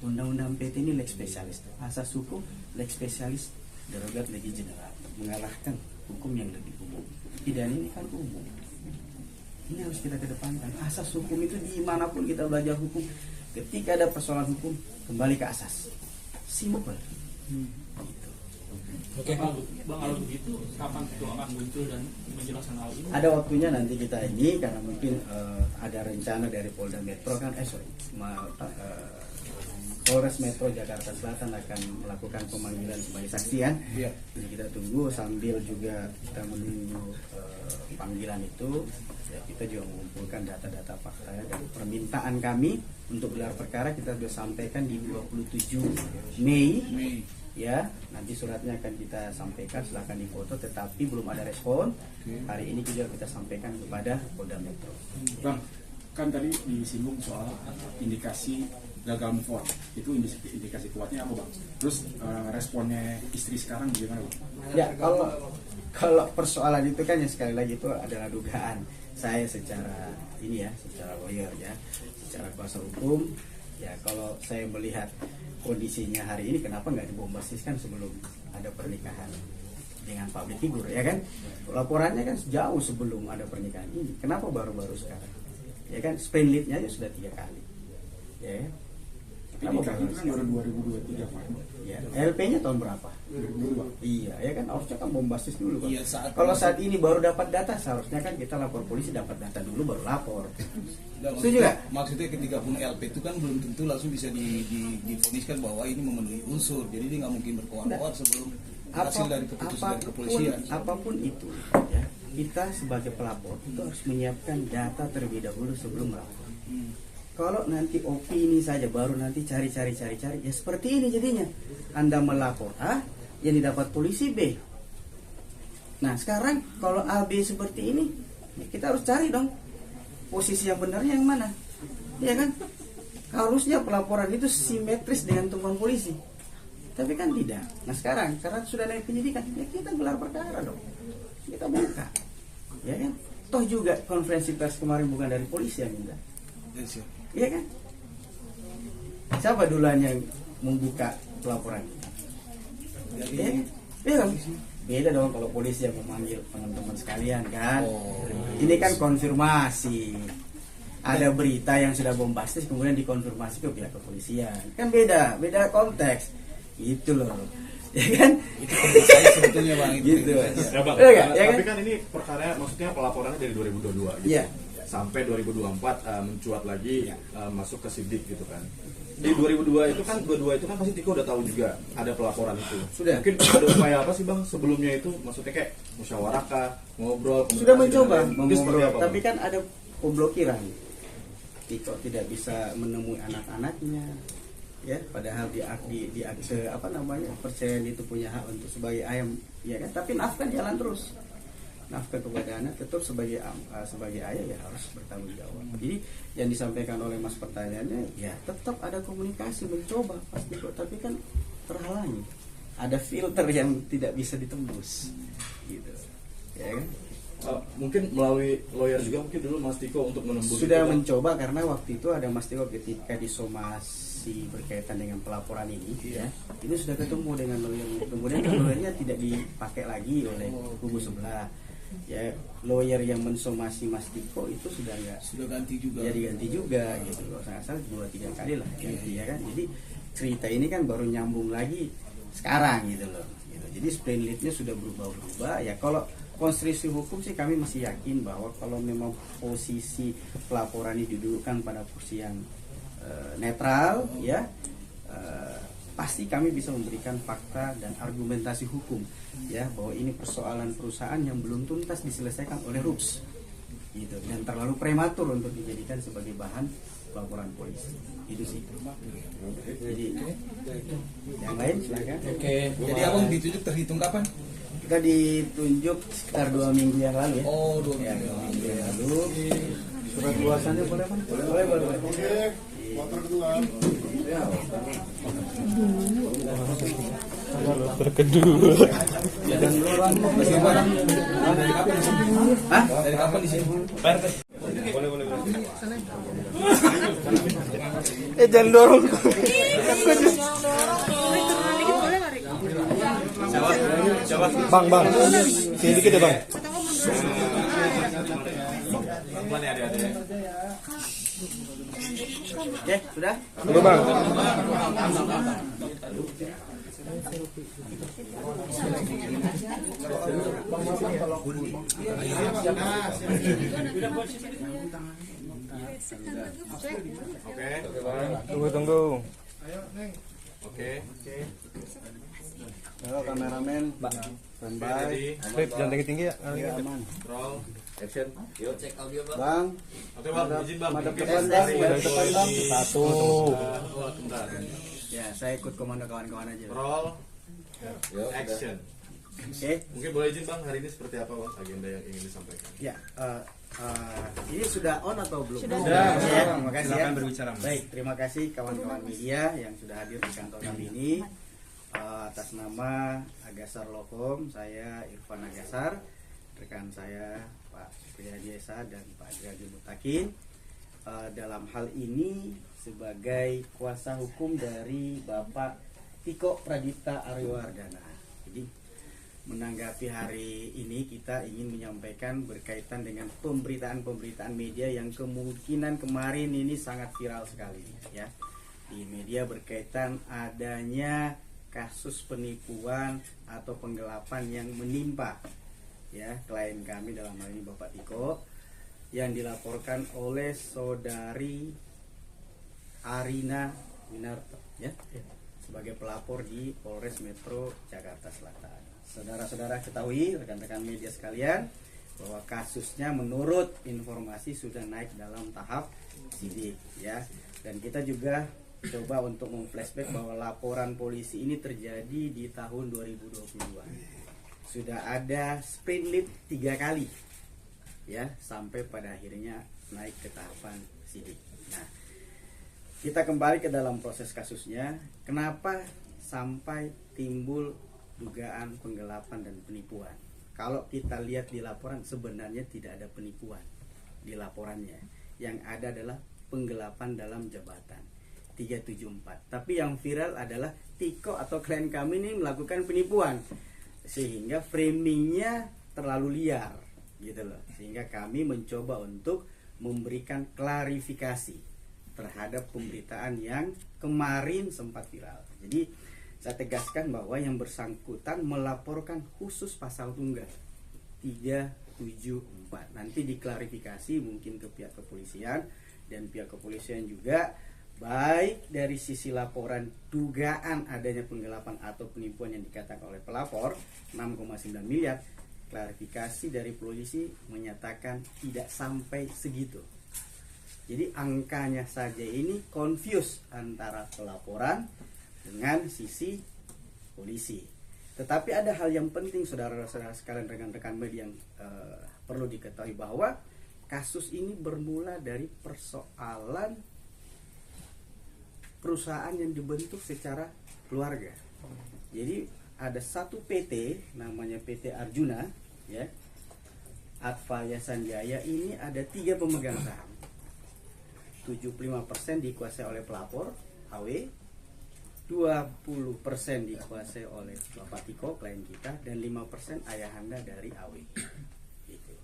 Undang-undang PT ini lex spesialis, asas hukum lex spesialis, derogat legi general, mengalahkan hukum yang lebih umum. Pidana ini kan umum. Ini harus kita kedepankan. Asas hukum itu dimanapun kita belajar hukum, ketika ada persoalan hukum, kembali ke asas. Simple. Gitu. Oke, Bang, kalau begitu kapan itu akan muncul dan menjelaskan hal ini? Ada waktunya nanti kita ini, karena mungkin ada rencana dari Polda Metro kan, Polres Metro Jakarta Selatan akan melakukan pemanggilan sebagai saksi kan. Iya. Jadi kita tunggu sambil juga kita menunggu panggilan itu. Ya, kita juga mengumpulkan data-data fakta dan permintaan kami untuk gelar perkara kita sudah sampaikan di 27 Mei. Ya, nanti suratnya akan kita sampaikan, silahkan difoto, tetapi belum ada respon. Hari ini juga kita sampaikan kepada Polda Metro. Bang, kan tadi disinggung soal indikasi gagal move on. Itu indikasi kuatnya apa, Bang? Terus responnya istri sekarang gimana, Bang? Ya, kalau persoalan itu kan yang sekali lagi itu adalah dugaan. Saya secara lawyer ya, secara kuasa hukum, ya kalau saya melihat kondisinya hari ini, kenapa nggak dibombastiskan sebelum ada pernikahan dengan public figure, ya kan? Laporannya kan jauh sebelum ada pernikahan ini. Kenapa baru-baru sekarang? Ya kan, sprint aja sudah 3 kali. Ya kan? Tapi nikah itu kan baru 2023, Pak. Ya, LP-nya tahun berapa? 2022. Iya, ya kan harusnya kan bombastis dulu kan. Iya, Kalau saat ini baru dapat data, seharusnya kan kita lapor polisi, dapat data dulu baru lapor. Setuju nggak? Maksudnya ketika punya LP itu kan belum tentu langsung bisa difoniskan bahwa ini memenuhi unsur. Jadi dia nggak mungkin berkoar-koar sebelum hasil dari keputusan dari kepolisian. Apapun itu, ya, kita sebagai pelapor itu harus menyiapkan data terlebih dahulu sebelum melapor. Kalau nanti opini saja baru nanti cari, ya seperti ini jadinya. Anda melapor A, yang didapat polisi B. Nah sekarang kalau A B seperti ini, ya kita harus cari dong posisi yang benarnya yang mana, ya kan? Harusnya pelaporan itu simetris dengan temuan polisi, tapi kan tidak. Nah sekarang karena sudah naik penyidikan, ya kita gelar perkara dong, kita buka, ya kan? Toh juga konferensi pers kemarin bukan dari polisi yang minta. Iya kan? Siapa duluan yang membuka pelaporan? Ya, ya kan? Beda dong kalau polisi yang memanggil teman-teman sekalian kan. Ini kan konfirmasi. Ada berita yang sudah bombastis kemudian dikonfirmasi ke pihak kepolisian. Kan beda konteks. Gitu loh. Ya kan? Itu saya sebetulnya, Bang, gitu. Ya, Bang. Ya, Tapi kan? kan ini perkara, maksudnya pelaporannya dari 2022 gitu. Iya. Sampai 2024 mencuat lagi, masuk ke sidik gitu kan. Di 2022 itu kan pasti Tiko udah tahu juga ada pelaporan itu. Sudah. Mungkin ada upaya apa sih, Bang, sebelumnya itu? Maksudnya kayak musyawarah kah, ngobrol, Sudah mencoba mungkin seperti mengobrol, apa, tapi Bang? kan ada pemblokiran. Tiko tidak bisa menemui anak-anaknya, ya. Padahal di akte percayaan itu punya hak untuk sebagai ayam, ya kan. Tapi nafkah jalan terus. Nafkah kepada anak tetap sebagai ayah ya harus bertanggung jawab. Jadi yang disampaikan oleh Mas pertanyaannya, ya tetap ada komunikasi, mencoba pasti kok, tapi kan terhalangi. Ada filter yang tidak bisa ditembus, gitu, ya kan? mungkin melalui lawyer juga mungkin dulu Mas Tiko untuk menembus Sudah itu, Pak? mencoba karena waktu itu ada Mas Tiko ketika disomasi berkaitan dengan pelaporan ini ya, itu sudah ketemu dengan lawyer, kemudian lawyernya tidak dipakai lagi oleh kubu sebelah ya. Lawyer yang mensomasi Mas Tiko itu sudah ganti juga. ya diganti juga gitu loh, saya rasa 2-3 kali lah ya kan. Jadi cerita ini kan baru nyambung lagi sekarang gitu loh gitu. Jadi sprintlitnya sudah berubah ya. Kalau konstruksi hukum sih kami masih yakin bahwa kalau memang posisi pelaporan ini didudukkan pada posisi yang netral ya, pasti kami bisa memberikan fakta dan argumentasi hukum ya bahwa ini persoalan perusahaan yang belum tuntas diselesaikan oleh RUPS gitu, dan terlalu prematur untuk dijadikan sebagai bahan laporan polisi. Itu sih. Jadi yang lain silakan. Jadi abang ditunjuk terhitung kapan? Kita ditunjuk sekitar 2 minggu yang lalu ya. Oh, 2 Ya, minggu. 2 minggu yang lalu. Surat kuasanya boleh kan? Boleh. Dari kapan di sini? Hah? Dari kapan di sini? Jangan dorong. Bang. Sini dikit ya, Bang. Oke, sudah? Udah, Bang. Tunggu. Oke. Halo kameramen, standby. Ready? Jangan tinggi-tinggi ya. Aman. Roll. Action. Yuk. Bang, Oke Bang, izin Bang. madep Mungkin depan, dari Bang. Madep depan, Bang. polisi. Satu. Bentar. Ya, saya ikut komando kawan-kawan aja. Roll. Action. Oke. Mungkin boleh izin Bang, hari ini seperti apa Bang agenda yang ingin disampaikan? Ya, ini sudah on atau belum? Sudah. Ya, terima kasih ya. Silakan berbicara, Mas. Baik, terima kasih kawan-kawan media yang sudah hadir di kantor kami ini. Atas nama Agasar Lokom, saya Irfan Agasar, rekan saya Pak Priyadi Esa dan Pak Gradi Mutakin. Dalam hal ini sebagai kuasa hukum dari Bapak Tiko Pradipta Aryawardana. Jadi menanggapi hari ini kita ingin menyampaikan berkaitan dengan pemberitaan-pemberitaan media yang kemungkinan kemarin ini sangat viral sekali ya. Di media berkaitan adanya kasus penipuan atau penggelapan yang menimpa ya klien kami, dalam hal ini Bapak Tiko, yang dilaporkan oleh saudari Arina Winarto ya, sebagai pelapor di Polres Metro Jakarta Selatan. Saudara-saudara ketahui, rekan-rekan media sekalian, bahwa kasusnya menurut informasi sudah naik dalam tahap sidik ya, dan kita juga coba untuk memflashback bahwa laporan polisi ini terjadi di tahun 2022. Sudah ada sprintlit 3 kali ya, sampai pada akhirnya naik ke tahapan sidik. Nah, kita kembali ke dalam proses kasusnya. Kenapa sampai timbul dugaan penggelapan dan penipuan? Kalau kita lihat di laporan, sebenarnya tidak ada penipuan di laporannya. Yang ada adalah penggelapan dalam jabatan 374. Tapi yang viral adalah Tiko atau klien kami ini melakukan penipuan, sehingga framingnya terlalu liar gitu loh. Sehingga kami mencoba untuk memberikan klarifikasi terhadap pemberitaan yang kemarin sempat viral. Jadi saya tegaskan bahwa yang bersangkutan melaporkan khusus pasal tunggal 374. Nanti diklarifikasi mungkin ke pihak kepolisian, dan pihak kepolisian juga baik dari sisi laporan dugaan adanya penggelapan atau penipuan yang dikatakan oleh pelapor 6,9 miliar, klarifikasi dari polisi menyatakan tidak sampai segitu. Jadi angkanya saja ini confuse antara pelaporan dengan sisi polisi. Tetapi ada hal yang penting saudara-saudara sekalian, rekan-rekan media, yang perlu diketahui bahwa kasus ini bermula dari persoalan perusahaan yang dibentuk secara keluarga. Jadi ada satu PT namanya PT Arjuna ya, Adva Sanjaya ini ada 3 pemegang saham. 75% dikuasai oleh pelapor AW, 20% dikuasai oleh Bapak Tiko klien kita, dan 5% ayahanda dari AW. Gitu.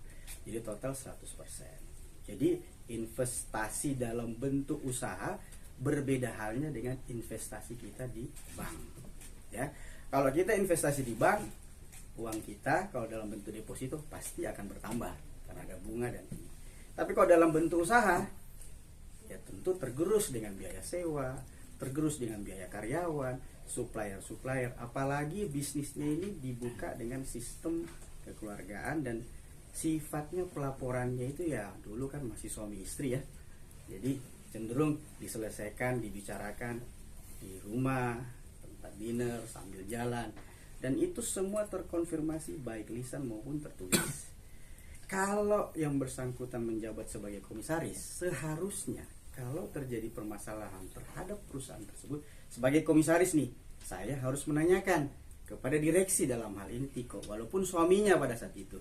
Jadi total 100%. Jadi investasi dalam bentuk usaha berbeda halnya dengan investasi kita di bank. Ya, kalau kita investasi di bank, uang kita kalau dalam bentuk deposito pasti akan bertambah karena ada bunga dan ini. Tapi kalau dalam bentuk usaha, ya tentu tergerus dengan biaya sewa, tergerus dengan biaya karyawan, supplier, apalagi bisnisnya ini dibuka dengan sistem kekeluargaan dan sifatnya pelaporannya itu ya dulu kan masih suami istri ya. Jadi cenderung diselesaikan, dibicarakan di rumah, tempat dinner, sambil jalan, dan itu semua terkonfirmasi baik lisan maupun tertulis. Kalau yang bersangkutan menjabat sebagai komisaris, seharusnya kalau terjadi permasalahan terhadap perusahaan tersebut, sebagai komisaris nih, saya harus menanyakan kepada direksi, dalam hal ini Tiko, walaupun suaminya pada saat itu,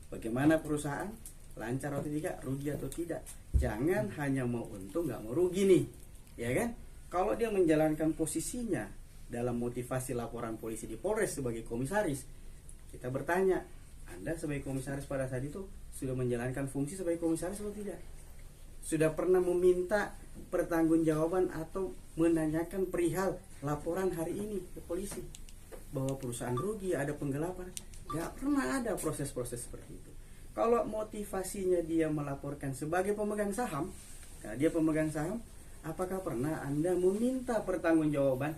bagaimana perusahaan, lancar atau tidak, rugi atau tidak. Jangan hanya mau untung, nggak mau rugi nih, ya kan? Kalau dia menjalankan posisinya dalam motivasi laporan polisi di Polres sebagai komisaris, kita bertanya, Anda sebagai komisaris pada saat itu sudah menjalankan fungsi sebagai komisaris atau tidak? Sudah pernah meminta pertanggungjawaban atau menanyakan perihal laporan hari ini ke polisi bahwa perusahaan rugi, ada penggelapan? Gak pernah ada proses-proses seperti itu. Kalau motivasinya dia melaporkan sebagai pemegang saham, nah dia pemegang saham, apakah pernah Anda meminta pertanggungjawaban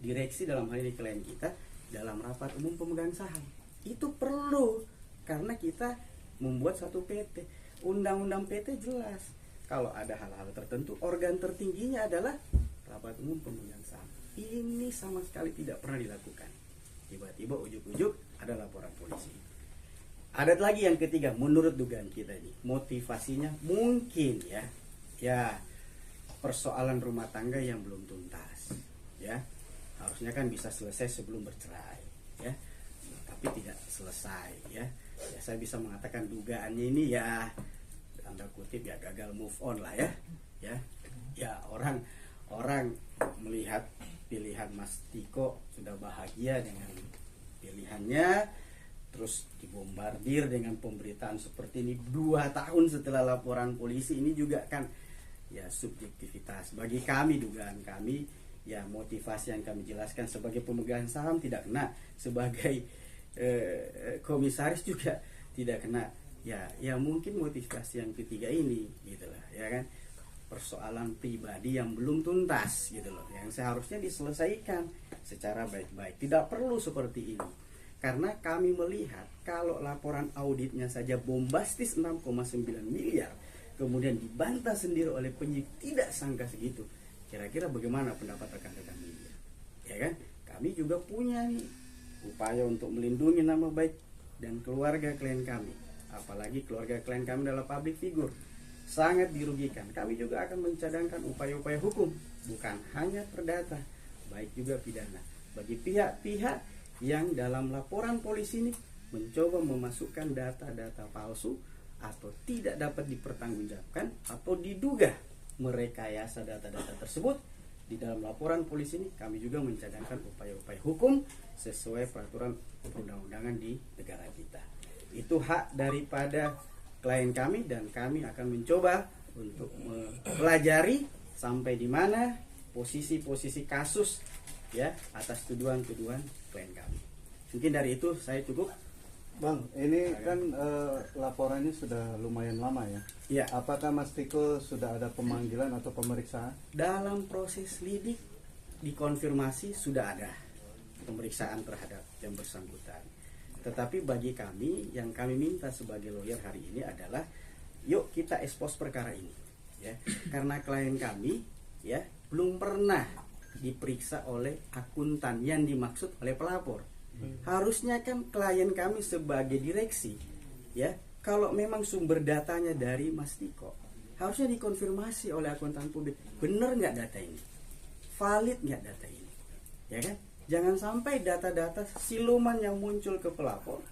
direksi, dalam hal ini klien kita, dalam rapat umum pemegang saham? Itu perlu, karena kita membuat satu PT. Undang-undang PT jelas, kalau ada hal-hal tertentu, organ tertingginya adalah rapat umum pemegang saham. Ini sama sekali tidak pernah dilakukan. Tiba-tiba ujuk-ujuk ada laporan polisi. Ada lagi yang ketiga, menurut dugaan kita ini, motivasinya mungkin ya persoalan rumah tangga yang belum tuntas, ya. Harusnya kan bisa selesai sebelum bercerai, ya. Tapi tidak selesai, ya. Ya saya bisa mengatakan dugaannya ini ya, tanda kutip ya, gagal move on lah ya. Ya orang melihat pilihan Mas Tiko sudah bahagia dengan pilihannya, terus dibombardir dengan pemberitaan seperti ini 2 tahun setelah laporan polisi. Ini juga kan ya subjektivitas bagi kami, dugaan kami, ya motivasi yang kami jelaskan sebagai pemegang saham tidak kena, sebagai komisaris juga tidak kena. Ya mungkin motivasi yang ketiga ini gitulah, ya kan, persoalan pribadi yang belum tuntas gitu loh, yang seharusnya diselesaikan secara baik-baik. Tidak perlu seperti ini, karena kami melihat kalau laporan auditnya saja bombastis 6,9 miliar, kemudian dibantah sendiri oleh penyidik tidak sangka segitu. Kira-kira bagaimana pendapat rekan-rekan media? Ya kan, kami juga punya nih upaya untuk melindungi nama baik dan keluarga klien kami, apalagi keluarga klien kami adalah public figure, sangat dirugikan. Kami juga akan mencadangkan upaya-upaya hukum, bukan hanya perdata, baik juga pidana, bagi pihak-pihak yang dalam laporan polisi ini mencoba memasukkan data-data palsu atau tidak dapat dipertanggungjawabkan atau diduga merekayasa data-data tersebut. Di dalam laporan polisi ini kami juga mencadangkan upaya-upaya hukum sesuai peraturan perundang-undangan di negara kita. Itu hak daripada klien kami, dan kami akan mencoba untuk mempelajari sampai di mana posisi-posisi kasus ya atas tuduhan-tuduhan klien kami. Mungkin dari itu saya cukup. Bang, ini kan laporannya sudah lumayan lama ya. Ya. Apakah Mas Tiko sudah ada pemanggilan atau pemeriksaan? Dalam proses lidik dikonfirmasi sudah ada pemeriksaan terhadap yang bersangkutan. Tetapi bagi kami, yang kami minta sebagai lawyer hari ini adalah yuk kita expose perkara ini, ya. Karena klien kami ya belum pernah diperiksa oleh akuntan yang dimaksud oleh pelapor. Harusnya kan klien kami sebagai direksi, ya, kalau memang sumber datanya dari Mas Tiko, harusnya dikonfirmasi oleh akuntan publik, benar nggak data ini, valid nggak data ini, ya kan? Jangan sampai data-data siluman yang muncul ke pelapor,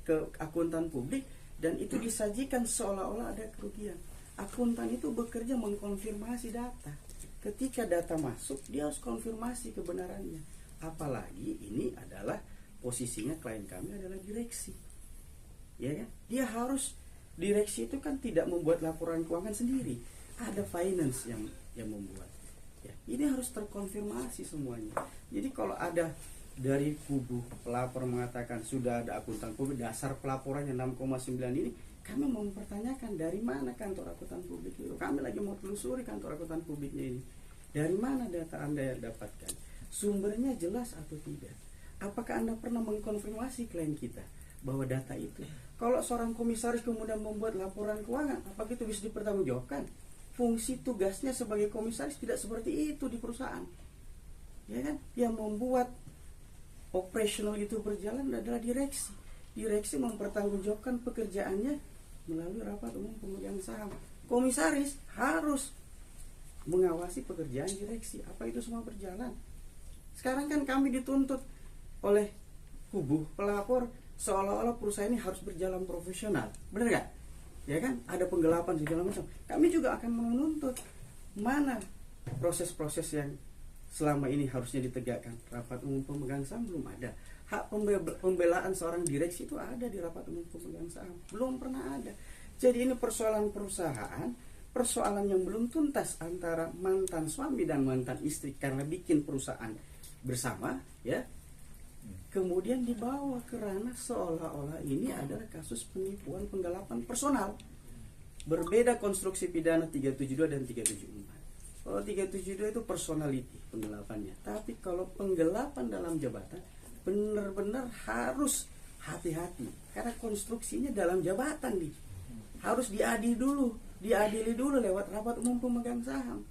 ke akuntan publik dan itu disajikan seolah-olah ada kerugian. Akuntan itu bekerja mengkonfirmasi data. Ketika data masuk, dia harus konfirmasi kebenarannya. Apalagi ini adalah posisinya klien kami adalah direksi, ya kan? Dia harus, direksi itu kan tidak membuat laporan keuangan sendiri, ada finance yang membuat. Ya, ini harus terkonfirmasi semuanya. Jadi kalau ada dari kubu pelapor mengatakan sudah ada akuntan publik, dasar pelaporannya 6,9 ini, kami mau mempertanyakan dari mana kantor akuntan publik itu. Kami lagi mau telusuri kantor akuntan publiknya ini. Dari mana data Anda yang dapatkan? Sumbernya jelas atau tidak? Apakah Anda pernah mengkonfirmasi klien kita bahwa data itu? Kalau seorang komisaris kemudian membuat laporan keuangan, apakah itu bisa dipertanggungjawabkan? Fungsi tugasnya sebagai komisaris tidak seperti itu di perusahaan. Ya kan? Yang membuat operasional itu berjalan adalah direksi. Direksi mempertanggungjawabkan pekerjaannya melalui rapat umum pemegang saham. Komisaris harus mengawasi pekerjaan direksi. Apa itu semua berjalan? Sekarang kan kami dituntut oleh kubu pelapor seolah-olah perusahaan ini harus berjalan profesional. Benar nggak? Ya kan? Ada penggelapan segala macam. Kami juga akan menuntut mana proses-proses yang selama ini harusnya ditegakkan. Rapat umum pemegang saham belum ada. Hak pembelaan seorang direksi itu ada di rapat umum pemegang saham. Belum pernah ada. Jadi ini persoalan perusahaan, persoalan yang belum tuntas antara mantan suami dan mantan istri karena bikin perusahaan bersama, ya. Kemudian dibawa ke ranah seolah-olah ini adalah kasus penipuan penggelapan personal. Berbeda konstruksi pidana 372 dan 374. Kalau 372 itu personality penggelapannya. Tapi kalau penggelapan dalam jabatan benar-benar harus hati-hati karena konstruksinya dalam jabatan nih. Harus diadili dulu lewat rapat umum pemegang saham.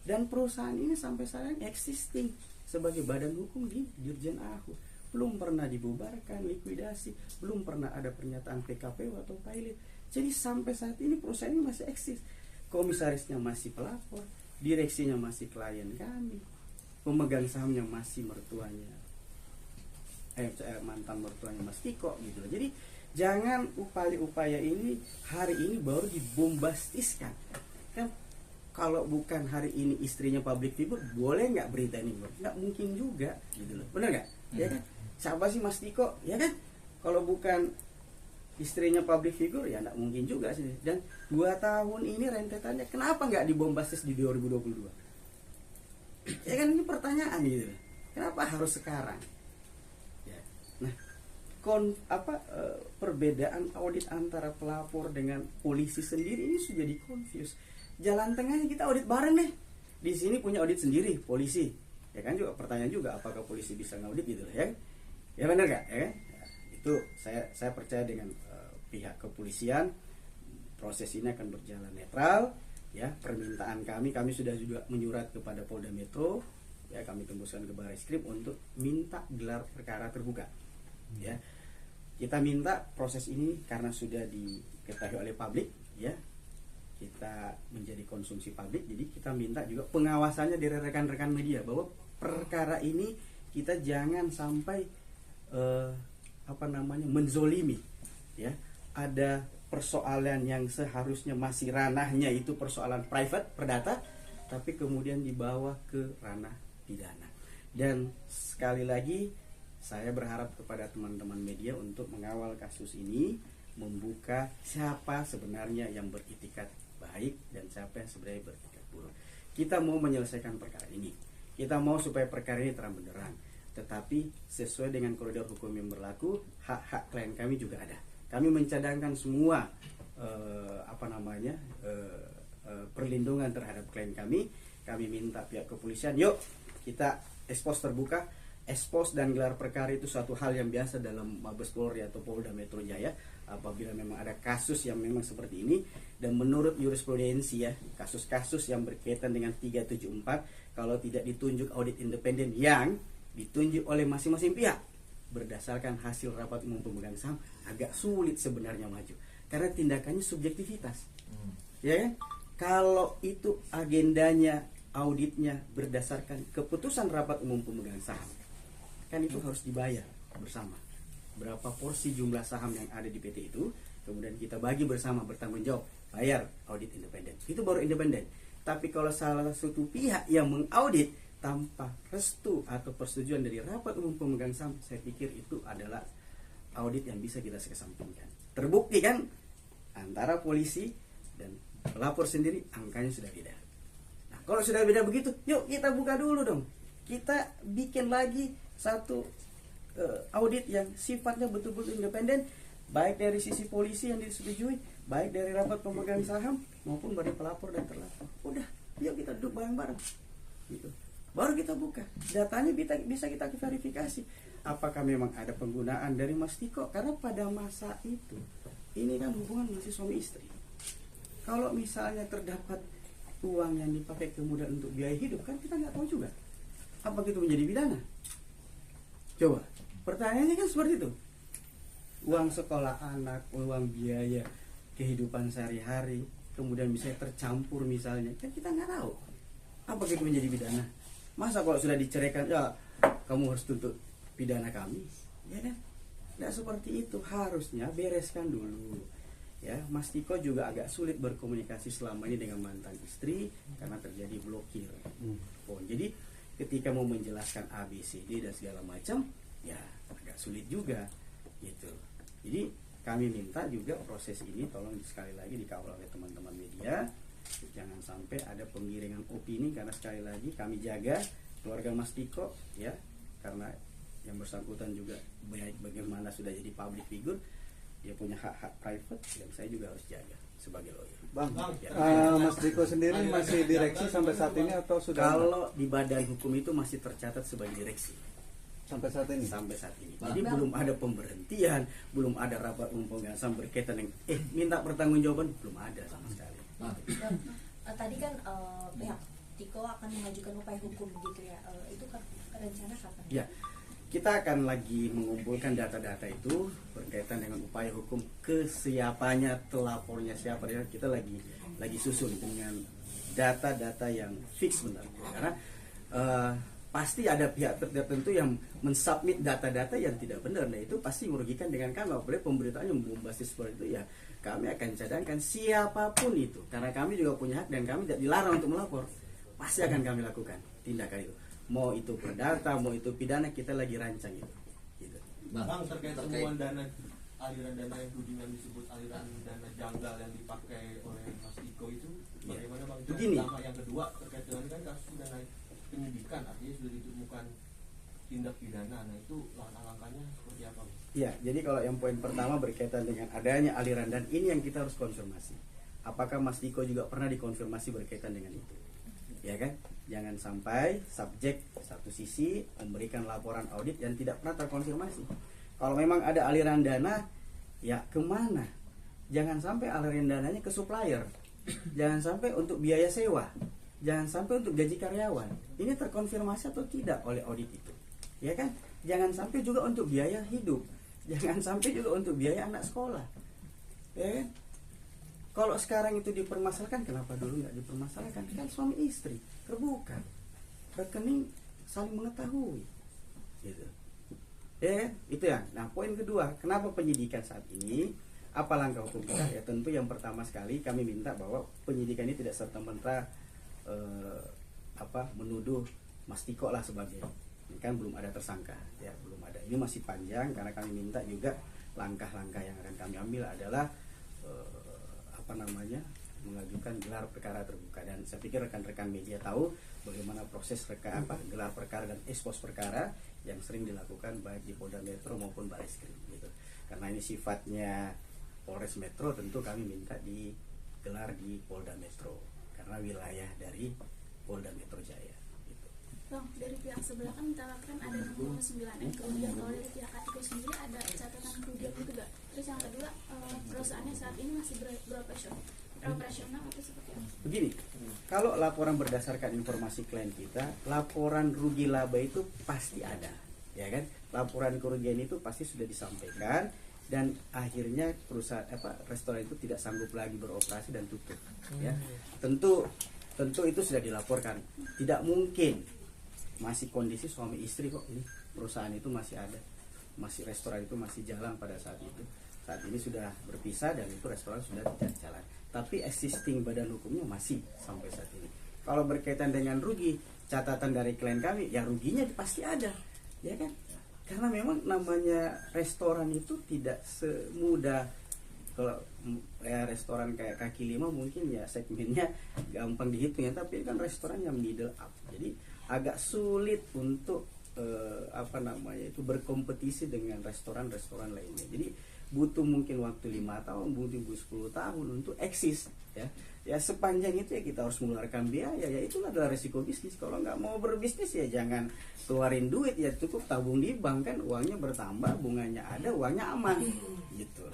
Dan perusahaan ini sampai sekarang existing sebagai badan hukum di Dirjen AHU. Belum pernah dibubarkan, likuidasi, belum pernah ada pernyataan PKPU atau pilot. Jadi sampai saat ini perusahaan ini masih eksis. Komisarisnya masih pelapor, direksinya masih klien kami, pemegang sahamnya masih mertuanya, mantan mertuanya Mas Tiko gitu. Jadi jangan upaya-upaya ini hari ini baru dibombastiskan. Kan kalau bukan hari ini istrinya public figure, boleh nggak berita ini? Nggak mungkin juga, gitu loh. Benar nggak? Ya kan? Siapa sih Mas Tiko? Ya kan? Kalau bukan istrinya public figure, ya nggak mungkin juga sih. Dan 2 tahun ini rentetannya, kenapa nggak dibombastis di 2022? Ya kan ini pertanyaan gitu. Kenapa harus sekarang? Ya. Nah, perbedaan audit antara pelapor dengan polisi sendiri ini sudah jadi confuse. Jalan tengahnya kita audit bareng deh. Di sini punya audit sendiri, polisi. Ya kan juga pertanyaan juga apakah polisi bisa ngaudit gitu ya. Ya benar enggak, ya kan? Ya, itu saya percaya dengan pihak kepolisian proses ini akan berjalan netral ya. Permintaan kami sudah juga menyurat kepada Polda Metro ya, kami tembuskan ke Barreskrim untuk minta gelar perkara terbuka. Ya. Kita minta proses ini karena sudah diketahui oleh publik ya. Kita menjadi konsumsi publik, jadi kita minta juga pengawasannya dari rekan-rekan media bahwa perkara ini kita jangan sampai menzolimi ya. Ada persoalan yang seharusnya masih ranahnya itu persoalan private perdata, tapi kemudian dibawa ke ranah pidana. Dan sekali lagi saya berharap kepada teman-teman media untuk mengawal kasus ini, membuka siapa sebenarnya yang beritikat baik dan siapa yang sebenarnya beritikat buruk. Kita mau menyelesaikan perkara ini. Kita mau supaya perkara ini terang benderang. Tetapi sesuai dengan koridor hukum yang berlaku, hak-hak klien kami juga ada. Kami mencadangkan semua perlindungan terhadap klien kami. Kami minta pihak kepolisian, yuk kita ekspos terbuka. Ekspos dan gelar perkara itu suatu hal yang biasa dalam Mabes Polri atau Polda Metro Jaya apabila memang ada kasus yang memang seperti ini. Dan menurut jurisprudensi ya, kasus-kasus yang berkaitan dengan 374 kalau tidak ditunjuk audit independen yang ditunjuk oleh masing-masing pihak berdasarkan hasil rapat umum pemegang saham, agak sulit sebenarnya maju karena tindakannya subjektivitas. Ya kan? Kalau itu agendanya auditnya berdasarkan keputusan rapat umum pemegang saham, kan itu harus dibayar bersama. Berapa porsi jumlah saham yang ada di PT itu kemudian kita bagi bersama, bertanggung jawab, bayar audit independen, itu baru independen. Tapi kalau salah satu pihak yang mengaudit tanpa restu atau persetujuan dari rapat umum pemegang saham, saya pikir itu adalah audit yang bisa kita kesampingkan. Terbukti kan antara polisi dan pelapor sendiri angkanya sudah beda. Nah, kalau sudah beda begitu, yuk kita buka dulu dong. Kita bikin lagi satu audit yang sifatnya betul-betul independen, baik dari sisi polisi yang disetujui, baik dari rapat pemegang saham maupun dari pelapor dan terlapor. Udah, yuk kita duduk bareng-bareng. Gitu. Baru kita buka. Datanya bisa kita verifikasi. Apakah memang ada penggunaan dari Mas Tiko? Karena pada masa itu, ini kan hubungan masih suami istri. Kalau misalnya terdapat uang yang dipakai kemudian untuk biaya hidup, kan kita nggak tahu juga. Apa itu menjadi pidana? Coba, pertanyaannya kan seperti itu. Uang sekolah anak, uang biaya kehidupan sehari-hari, kemudian misalnya tercampur misalnya, kan kita nggak tahu. Apa itu menjadi pidana? Masa kalau sudah diceraikan, ya kamu harus tuntut pidana kami, ya kan? Nggak seperti itu, harusnya bereskan dulu. Ya, Mas Tiko juga agak sulit berkomunikasi selama ini dengan mantan istri karena terjadi blokir. Oh, jadi ketika mau menjelaskan A, B, C, D dan segala macam, ya agak sulit juga, gitu. Jadi kami minta juga proses ini tolong sekali lagi dikawal oleh teman-teman media, jangan sampai ada penggiringan opini karena sekali lagi kami jaga keluarga Mas Tiko, ya, karena yang bersangkutan juga bagaimana sudah jadi public figure, dia punya hak-hak private yang saya juga harus jaga sebagai lawyer. Bang, Ya. Mas Tiko sendiri masih direksi sampai saat ini atau sudah? Kalau di badan hukum itu masih tercatat sebagai direksi sampai saat ini? sampai saat ini. Jadi belum ada pemberhentian, belum ada rapat umum pemegang saham berkaitan dengan minta pertanggungjawaban, belum ada sama sekali. Tadi kan pihak Tiko akan mengajukan upaya hukum gitu ya, itu kan rencana kapan? Ya, kita akan lagi mengumpulkan data-data itu berkaitan dengan upaya hukum ke siapanya, telapornya siapa, ya kita lagi susun dengan data-data yang fix benar. Karena pasti ada pihak tertentu yang mensubmit data-data yang tidak benar, nah itu pasti merugikan dengan kami. Apalagi pemberitaan yang bombastis seperti itu, ya kami akan cadangkan siapapun itu, karena kami juga punya hak dan kami tidak dilarang untuk melapor. Pasti akan kami lakukan tindakan itu, mau itu perdata, mau itu pidana, kita lagi rancang itu. Gitu. Bang, terkait temuan aliran dana yang tudingan disebut aliran dana janggal yang dipakai oleh Mas Tiko itu bagaimana Bang? Begini. Yang yang kedua terkait dengan kan kasus sudah naik penyidikan, artinya sudah ditemukan tindak pidana, nah itu langkah-langkahnya seperti apa? Ya, jadi kalau yang poin pertama berkaitan dengan adanya aliran dan ini yang kita harus konfirmasi. Apakah Mas Tiko juga pernah dikonfirmasi berkaitan dengan itu? Ya kan? Jangan sampai subjek satu sisi memberikan laporan audit yang tidak pernah terkonfirmasi. Kalau memang ada aliran dana, ya kemana? Jangan sampai aliran dananya ke supplier. Jangan sampai untuk biaya sewa. Jangan sampai untuk gaji karyawan. Ini terkonfirmasi atau tidak oleh audit itu? Ya kan? Jangan sampai juga untuk biaya hidup. Jangan sampai juga untuk biaya anak sekolah. Ya kan? Kalau sekarang itu dipermasalahkan, kenapa dulu nggak dipermasalahkan? Kan suami istri, terbuka, rekening saling mengetahui, gitu. Ya, itu ya. Nah, poin kedua, kenapa penyidikan saat ini? Apa langkah hukum kita? Ya tentu yang pertama sekali kami minta bahwa penyidikan ini tidak serta-merta menuduh Mas Tiko lah sebagai, ini kan belum ada tersangka, ya belum ada. Ini masih panjang karena kami minta juga langkah-langkah yang akan kami ambil adalah mengajukan gelar perkara terbuka, dan saya pikir rekan-rekan media tahu bagaimana proses gelar perkara dan ekspos perkara yang sering dilakukan baik di Polda Metro maupun Barreskrim gitu. Karena ini sifatnya Polres Metro, tentu kami minta digelar di Polda Metro karena wilayah dari Polda Metro Jaya gitu. Bang, dari pihak sebelah kan minta laporan ada 69 kemudian kalau dari pihak Tiko sendiri ada catatan kerugian gitu gak? Terus yang kedua, perusahaannya saat ini masih beroperasional atau seperti apa? Begini, kalau laporan berdasarkan informasi klien kita, laporan rugi laba itu pasti ada, ya kan? Laporan kerugian itu pasti sudah disampaikan dan akhirnya perusahaan restoran itu tidak sanggup lagi beroperasi dan tutup, ya. Tentu itu sudah dilaporkan. Tidak mungkin masih kondisi suami istri kok ini perusahaan itu masih ada, masih restoran itu masih jalan pada saat itu. saat ini sudah berpisah dan itu restoran sudah tidak jalan. Tapi existing badan hukumnya masih sampai saat ini. Kalau berkaitan dengan rugi, catatan dari klien kami, ya ruginya pasti ada, ya kan? Karena memang namanya restoran itu tidak semudah, kalau ya restoran kayak kaki lima mungkin ya segmennya gampang dihitung ya, tapi kan restoran yang middle up, jadi agak sulit untuk berkompetisi dengan restoran-restoran lainnya. Jadi butuh mungkin waktu 5 tahun, butuh 10 tahun untuk eksis, ya sepanjang itu ya kita harus mengeluarkan biaya, ya itulah adalah resiko bisnis. Kalau nggak mau berbisnis ya jangan keluarin duit, ya cukup tabung di bank, kan uangnya bertambah, bunganya ada, uangnya aman gitu.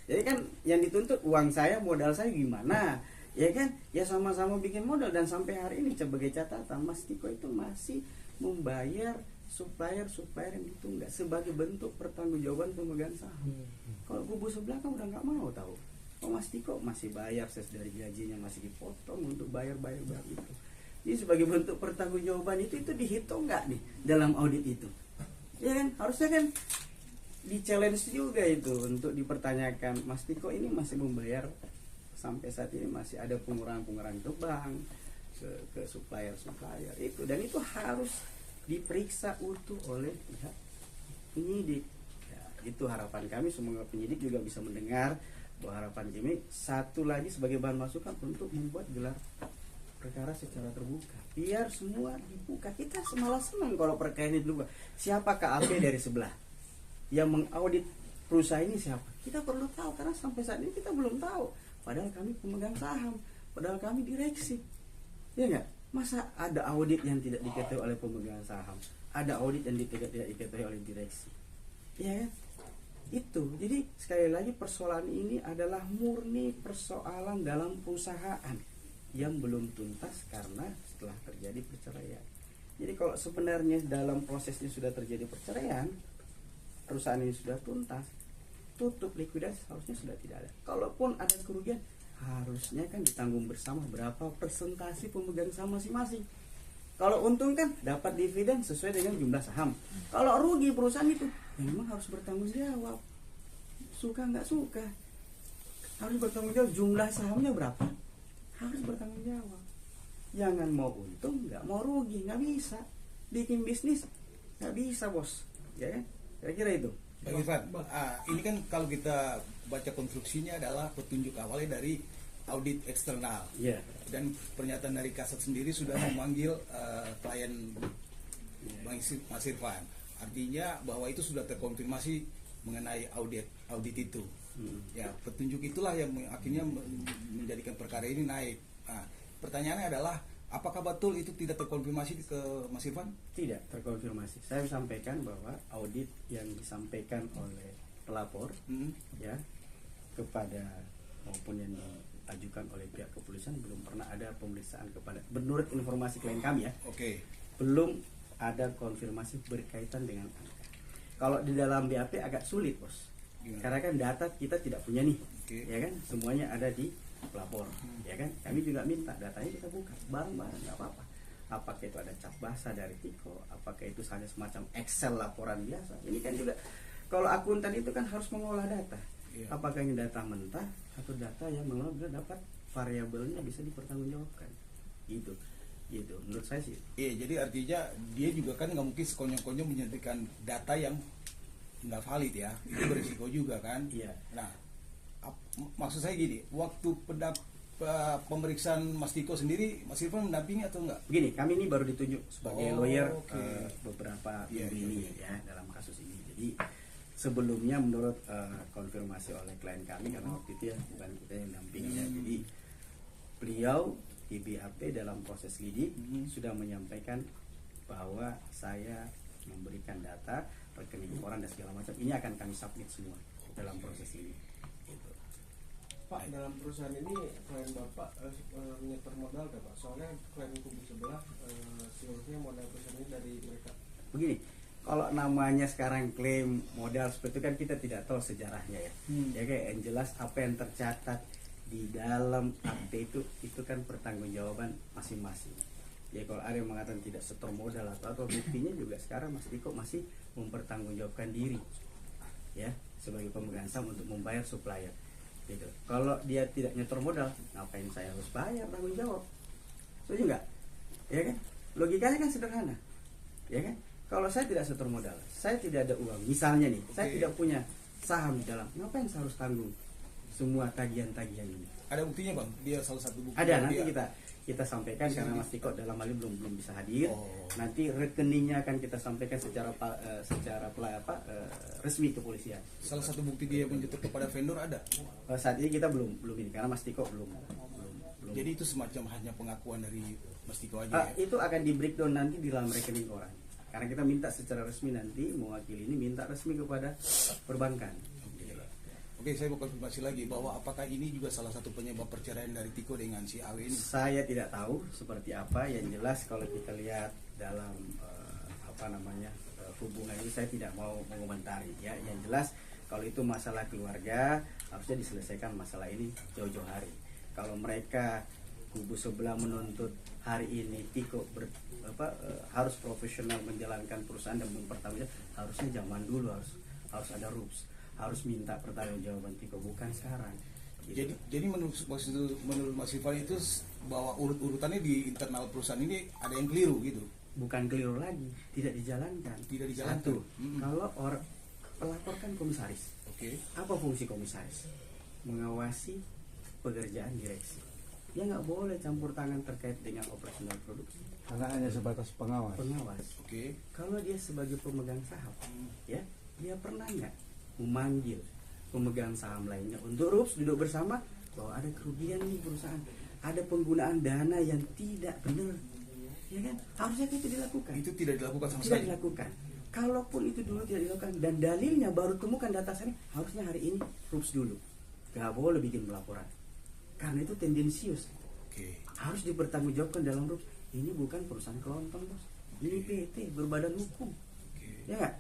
Jadi kan yang dituntut uang saya, modal saya gimana, ya kan? Ya sama-sama bikin modal. Dan sampai hari ini sebagai catatan, Mas Tiko itu masih membayar supplier yang ditunda sebagai bentuk pertanggungjawaban pemegang saham. Kalau kubu sebelah kan udah nggak mau tahu. Oh, Mas Tiko masih bayar ses dari gajinya, masih dipotong untuk bayar itu. Jadi sebagai bentuk pertanggungjawaban itu dihitung nggak nih dalam audit itu? Ya kan, harusnya kan di challenge juga itu untuk dipertanyakan. Mas Tiko ini masih membayar sampai saat ini, masih ada pengurangan ke bank, ke supplier itu, dan itu harus diperiksa utuh oleh pihak penyidik. Ya, itu harapan kami, semoga penyidik juga bisa mendengar, bahwa harapan kami satu lagi sebagai bahan masukan untuk membuat gelar perkara secara terbuka, biar semua dibuka. Kita malah senang kalau perkara ini dibuka. Siapa KAP dari sebelah yang mengaudit perusahaan ini, siapa? Kita perlu tahu, karena sampai saat ini kita belum tahu. Padahal kami pemegang saham, padahal kami direksi, ya nggak? Masa ada audit yang tidak diketahui oleh pemegang saham, ada audit yang tidak diketahui oleh direksi, ya kan? Itu. Jadi sekali lagi persoalan ini adalah murni persoalan dalam perusahaan yang belum tuntas karena setelah terjadi perceraian. Jadi kalau sebenarnya dalam prosesnya sudah terjadi perceraian, perusahaan ini sudah tuntas, tutup, likuidasi, harusnya sudah tidak ada. Kalaupun ada kerugian, harusnya kan ditanggung bersama berapa persentase pemegang saham masing-masing. Kalau untung kan dapat dividen sesuai dengan jumlah saham. Kalau rugi perusahaan itu, ya memang harus bertanggung jawab. Suka nggak suka, harus bertanggung jawab. Jumlah sahamnya berapa, harus bertanggung jawab. Jangan mau untung nggak mau rugi, nggak bisa. Bikin bisnis nggak bisa, bos, ya kan? Kira-kira itu. Bang Irfan, ini kan kalau kita baca konstruksinya adalah petunjuk awalnya dari audit eksternal. Yeah. Dan pernyataan dari Kasat sendiri sudah memanggil klien Bang Mas Irfan. Artinya bahwa itu sudah terkonfirmasi mengenai audit itu. Ya, petunjuk itulah yang akhirnya menjadikan perkara ini naik. Nah, pertanyaannya adalah, apakah betul itu tidak terkonfirmasi ke Mas Irfan? Tidak terkonfirmasi. Saya sampaikan bahwa audit yang disampaikan oleh pelapor ya kepada maupun yang diajukan oleh pihak kepolisian belum pernah ada pemeriksaan kepada, menurut informasi klien kami ya. Oke. Belum ada konfirmasi berkaitan dengan angka. Kalau di dalam BAP agak sulit, bos. Gimana? Karena kan data kita tidak punya nih. Oke. Ya kan? Semuanya ada di pelapor, ya kan? Kami juga minta datanya kita buka bareng-bareng, nggak apa-apa. Apakah itu ada cap basah dari Tiko, apakah itu hanya semacam Excel laporan biasa? Ini kan juga kalau akuntan itu kan harus mengolah data. Iya. Apakah ini data mentah atau data yang memang sudah dapat variabelnya bisa dipertanggungjawabkan? Gitu menurut saya sih. Iya, jadi artinya dia juga kan nggak mungkin sekonyong-konyong menyuntikkan data yang nggak valid ya, itu berisiko juga kan. Iya. Nah, maksud saya gini, waktu pemeriksaan Mas Tiko sendiri, Mas Irfan mendampingi atau enggak? Begini, kami ini baru ditunjuk sebagai lawyer okay. Beberapa Iya, minggu ini iya. ya dalam kasus ini. Jadi sebelumnya menurut konfirmasi oleh klien kami, karena waktu itu ya bukan kita yang dampingi ya, jadi beliau di BAP dalam proses lidik sudah menyampaikan bahwa saya memberikan data rekening orang dan segala macam, ini akan kami submit semua dalam proses ini. Gitu. Pak, dalam perusahaan ini klien Bapak menyetor modal nggak Pak? Soalnya klien kubu sebelah seluruhnya modal perusahaan ini dari mereka. Begini, kalau namanya sekarang klaim modal seperti itu kan kita tidak tahu sejarahnya ya. Ya kayak yang jelas apa yang tercatat di dalam akte itu kan pertanggungjawaban masing-masing. Ya kalau ada yang mengatakan tidak setor modal atau buktinya juga sekarang Mas Tiko masih mempertanggungjawabkan diri. Ya, sebagai pemegang saham untuk membayar supplier gitu. Kalau dia tidak nyetor modal, ngapain saya harus bayar tanggung jawab? Setuju nggak? Ya kan? Logikanya kan sederhana, ya kan? Kalau saya tidak setor modal, saya tidak ada uang, misalnya nih, saya tidak punya saham di dalam, ngapain saya harus tanggung semua tagihan-tagihan ini? Ada buktinya bang, dia salah satu bukti. Ada, nanti dia- kita sampaikan karena Mas Tiko dalam hal ini belum bisa hadir. Oh. Nanti rekeningnya akan kita sampaikan secara resmi ke kepolisian. Salah satu bukti dia menyetor kepada vendor ada. Saat ini kita belum ini karena Mas Tiko belum. Jadi itu semacam hanya pengakuan dari Mas Tiko aja ya. Itu akan di breakdown nanti di dalam rekening orang. Karena kita minta secara resmi nanti mewakili ini minta resmi kepada perbankan. Oke, saya mau konfirmasi lagi bahwa apakah ini juga salah satu penyebab perceraian dari Tiko dengan si Awe ini? Saya tidak tahu seperti apa. Yang jelas kalau kita lihat dalam hubungan ini saya tidak mau mengomentari ya. Yang jelas kalau itu masalah keluarga harusnya diselesaikan masalah ini jauh-jauh hari. Kalau mereka kubu sebelah menuntut hari ini Tiko harus profesional menjalankan perusahaan dan mempertanggungjawabkan, harusnya zaman dulu harus ada rules, harus minta pertanggungjawaban Tiko, bukan sekarang. Gitu. Jadi menurut Mas Irfan itu bahwa urutannya di internal perusahaan ini ada yang keliru gitu. Bukan keliru lagi, tidak dijalankan. Tidak dijalankan. Satu, kalau pelapor kan komisaris. Oke. Apa fungsi komisaris? Mengawasi pekerjaan direksi. Dia nggak boleh campur tangan terkait dengan operasional produksi. Karena hanya sebatas pengawas. Pengawas. Oke. Kalau dia sebagai pemegang saham, ya dia pernah nggak memanggil pemegang saham lainnya untuk duduk bersama bahwa ada kerugian nih perusahaan, ada penggunaan dana yang tidak benar, ya kan? Harusnya itu dilakukan. Itu tidak dilakukan sama Tidak sekali. dilakukan. Kalaupun itu dulu tidak dilakukan dan dalilnya baru temukan data saya, harusnya hari ini rups dulu. Gak boleh bikin pelaporan. Karena itu tendensius. Oke. Harus dipertanggungjawabkan dalam rups. Ini bukan perusahaan kelontong, bos. Ini PT berbadan hukum. Oke. Ya nggak?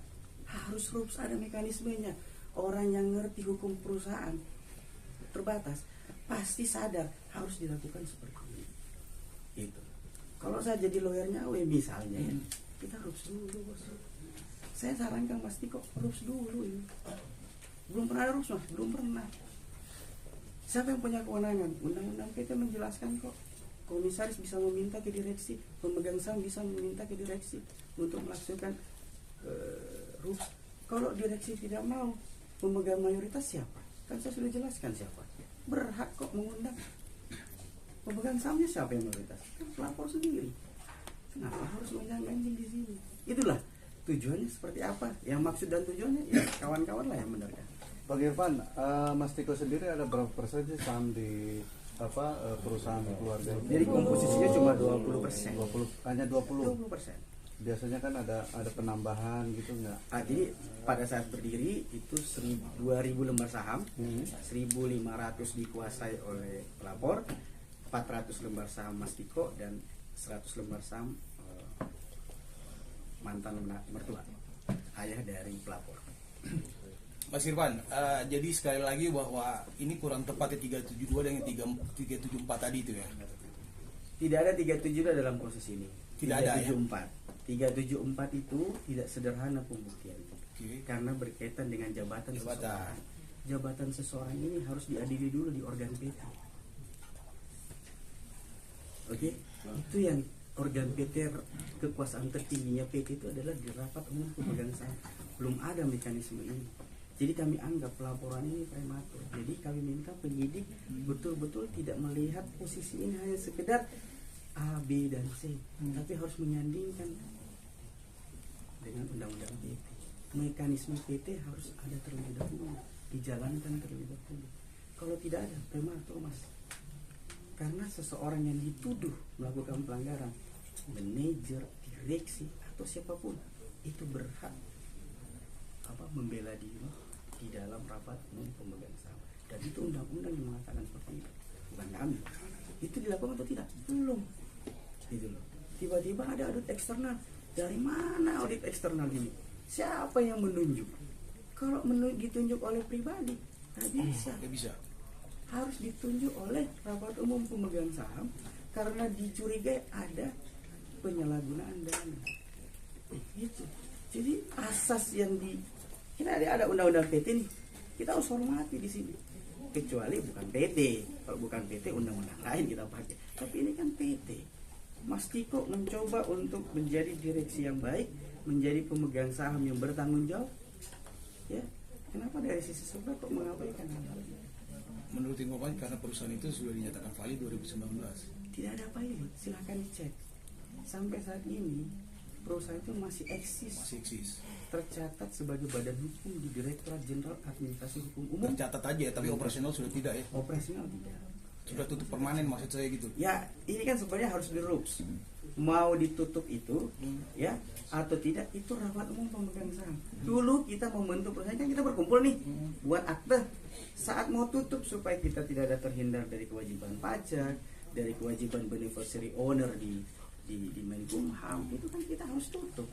Harus rups ada mekanismenya. Orang yang ngerti hukum perusahaan terbatas pasti sadar harus dilakukan seperti ini. Itu. Kalau saya jadi lawyernya, misalnya ya, kita rups dulu, bos. Saya sarankan Mas Tiko rups dulu ini. Belum pernah ada rups, Mas? Belum pernah. Siapa yang punya kewenangan? Undang-undang PT menjelaskan kok. Komisaris bisa meminta ke direksi, pemegang saham bisa meminta ke direksi untuk melaksanakan rups. Kalau direksi tidak mau, pemegang mayoritas siapa? Kan saya sudah jelaskan siapa. Berhak kok mengundang. Pemegang sahamnya siapa yang mayoritas? Kan pelapor sendiri. Kenapa harus ganjing di sini? Itulah tujuannya seperti apa. Yang maksud dan tujuannya ya kawan-kawan lah yang menerka. Bang Irfan, Mas Tiko sendiri ada berapa persen sih saham di perusahaan keluarga ini? Jadi komposisinya cuma 20%. 20, hanya 20. 20%. Biasanya kan ada penambahan gitu nggak? Jadi pada saat berdiri itu 2.000 lembar saham, 1.500 dikuasai oleh pelapor, 400 lembar saham Mas Tiko dan 100 lembar saham mantan mertua, ayah dari pelapor. Mas Irfan, jadi sekali lagi bahwa ini kurang tepat ya 372 dengan 374 tadi itu ya. Tidak ada 37 dalam proses ini. Tidak ada, ya? 374 itu tidak sederhana pembuktiannya. Oke. Karena berkaitan dengan jabatan seseorang. Jabatan seseorang ini harus diadili dulu di organ PT. Oke, itu yang organ PT, kekuasaan tertingginya PT itu adalah di rapat umum pemegang saham. Belum ada mekanisme ini. Jadi kami anggap pelaporan ini prematur. Jadi kami minta penyidik betul-betul tidak melihat posisi ini hanya sekedar A, B, dan C, tapi harus menyandingkan dengan undang-undang PT. Mekanisme PT harus ada terlebih dahulu, dijalankan terlebih dahulu. Kalau tidak ada, prematur, Mas. Karena seseorang yang dituduh melakukan pelanggaran, manajer, direksi, atau siapapun, itu berhak membela diri di dalam rapat umum pemegang saham. Dan itu undang-undang yang mengatakan seperti itu, bukan kami. Itu dilakukan atau tidak? Belum. Gitu loh. Tiba-tiba ada audit eksternal. Dari mana audit eksternal ini? Siapa yang menunjuk? Kalau ditunjuk oleh pribadi, nggak bisa. Nggak bisa. Harus ditunjuk oleh rapat umum pemegang saham karena dicurigai ada penyalahgunaan dana. Gitu. Jadi asas yang ini ada undang-undang PT nih. kita harus hormati di sini. Kecuali bukan PT, kalau bukan PT undang-undang lain kita pakai. Tapi ini kan PT. Mas Tiko mencoba untuk menjadi direksi yang baik, menjadi pemegang saham yang bertanggung jawab. Ya, kenapa dari sisi sebelah kok mengabaikan hal-hal ini? Menurut informasi karena perusahaan itu sudah dinyatakan valid 2019. Tidak ada pilot, silahkan dicek. Sampai saat ini perusahaan itu masih eksis, Masih eksis. tercatat sebagai badan hukum di Direktorat Jenderal Administrasi Hukum Umum. Tercatat aja, tapi operasional sudah tidak ya. Operasional tidak. Sudah tutup permanen maksud saya gitu. Ya, ini kan sebenarnya harus di rules. Mau ditutup itu, ya, atau tidak, itu rapat umum pemegang saham. Dulu kita membentuk perusahaan kan kita berkumpul nih, buat akte. Saat mau tutup supaya kita tidak ada terhindar dari kewajiban pajak, dari kewajiban beneficiary owner di Menkumham, itu kan kita harus tutup.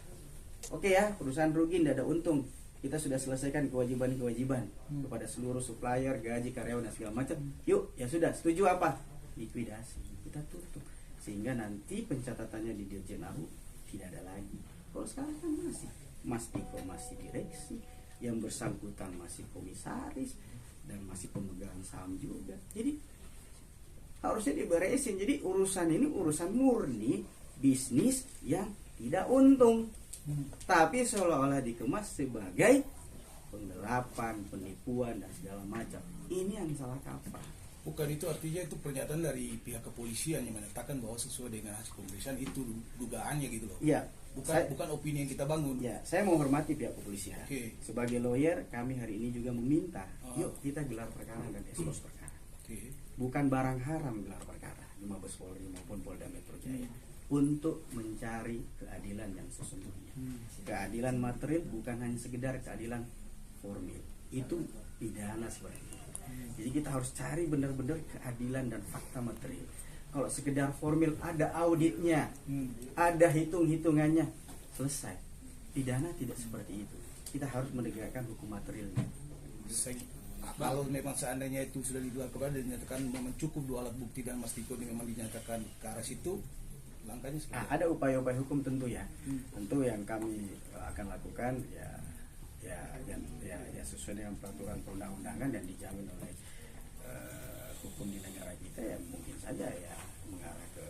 Oke ya, perusahaan rugi tidak ada untung. Kita sudah selesaikan kewajiban-kewajiban kepada seluruh supplier, gaji, karyawan dan segala macam. Yuk, ya sudah, setuju apa? Likuidasi. Kita tutup. Sehingga nanti pencatatannya di Dirjen AU tidak ada lagi. Kalau sekarang kan masih. Mas Tiko masih direksi, yang bersangkutan masih komisaris, dan masih pemegang saham juga. Jadi harusnya diberesin. Jadi urusan ini urusan murni bisnis yang tidak untung. Tapi seolah-olah dikemas sebagai penggelapan, penipuan dan segala macam. Ini yang salah kaprah. Bukan itu artinya itu pernyataan dari pihak kepolisian yang menyatakan bahwa sesuai dengan hasil pemeriksaan itu dugaannya gitu loh. Iya. Bukan opini yang kita bangun. Ya, saya menghormati pihak kepolisian. Oke. Sebagai lawyer, kami hari ini juga meminta, Oh. yuk kita gelar perkara dan ekspos perkara. Oke. Bukan barang haram gelar perkara di Mabes Polri maupun Polda Metro Jaya. Untuk mencari keadilan yang sesungguhnya. Keadilan material bukan hanya sekedar keadilan formil. Itu pidana sebenarnya. Jadi kita harus cari benar-benar keadilan dan fakta material. Kalau sekedar formil ada auditnya, ada hitung-hitungannya, selesai. Pidana tidak seperti itu. Kita harus menegakkan hukum materialnya. Kalau memang seandainya itu sudah dilakukan dan dinyatakan memang cukup 2 alat bukti dan Mas Tiko ini memang dinyatakan ke arah situ, langkahnya seperti apa? Ada upaya-upaya hukum tentu ya. Tentu yang kami akan lakukan ya sesuai dengan peraturan perundang-undangan dan dijamin oleh hukum di negara kita, ya mungkin saja ya mengarah ke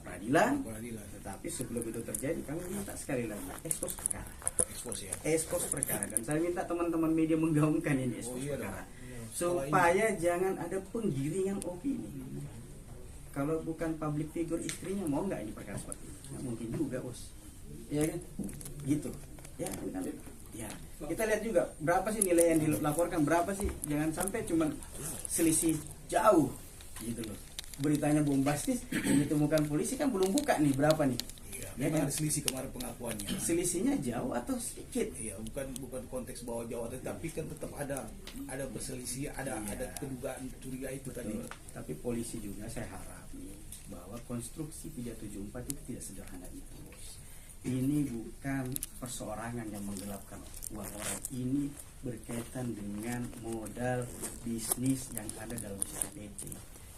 peradilan. Tetapi sebelum itu terjadi kami minta sekali lagi ekspos perkara. Ekspos perkara, dan saya minta teman-teman media menggaungkan ini ekspos perkara. Supaya jangan ada penggiringan opini. Kalau bukan public figure istrinya mau nggak ini perkara seperti ini? Nggak mungkin juga, bos. Ya kan? Gitu. Ya, ini kan. Ya, kita lihat juga berapa sih nilai yang dilaporkan, berapa sih, jangan sampai cuma selisih jauh gitu loh. Beritanya bombastis, yang ditemukan polisi kan belum buka nih berapa nih. Ya kan? Ada selisih kemarin pengakuannya. Selisihnya jauh atau sedikit? Iya, bukan konteks bahwa jauh, tapi kan tetap ada perselisih, ada kedugaan curiga itu tadi. Tapi polisi juga saya harap nih bahwa konstruksi 374 itu tidak sederhana itu, bos. Ini bukan perseorangan yang menggelapkan uang orang. Ini berkaitan dengan modal bisnis yang ada dalam PT.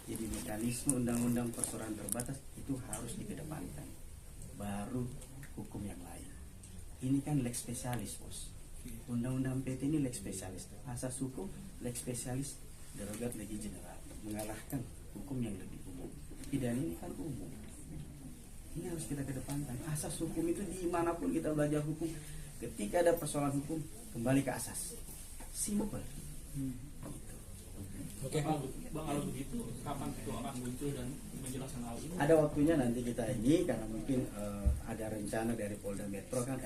Jadi mekanisme undang-undang perseorangan terbatas itu harus dikedepankan. Baru hukum yang lain. Ini kan lex spesialis, bos. Undang-undang PT ini lex spesialis. Asas hukum lex spesialis derogat legi general, mengalahkan hukum yang lebih umum. Pidana ini kan umum. Ini harus kita kedepankan. Asas hukum itu dimanapun kita belajar hukum, ketika ada persoalan hukum kembali ke asas. Simple. Gitu. Oke. Bang, kalau begitu kapan itu akan muncul dan menjelaskan hal ini? Ada waktunya nanti kita ini, karena mungkin ada rencana dari Polda Metro kan,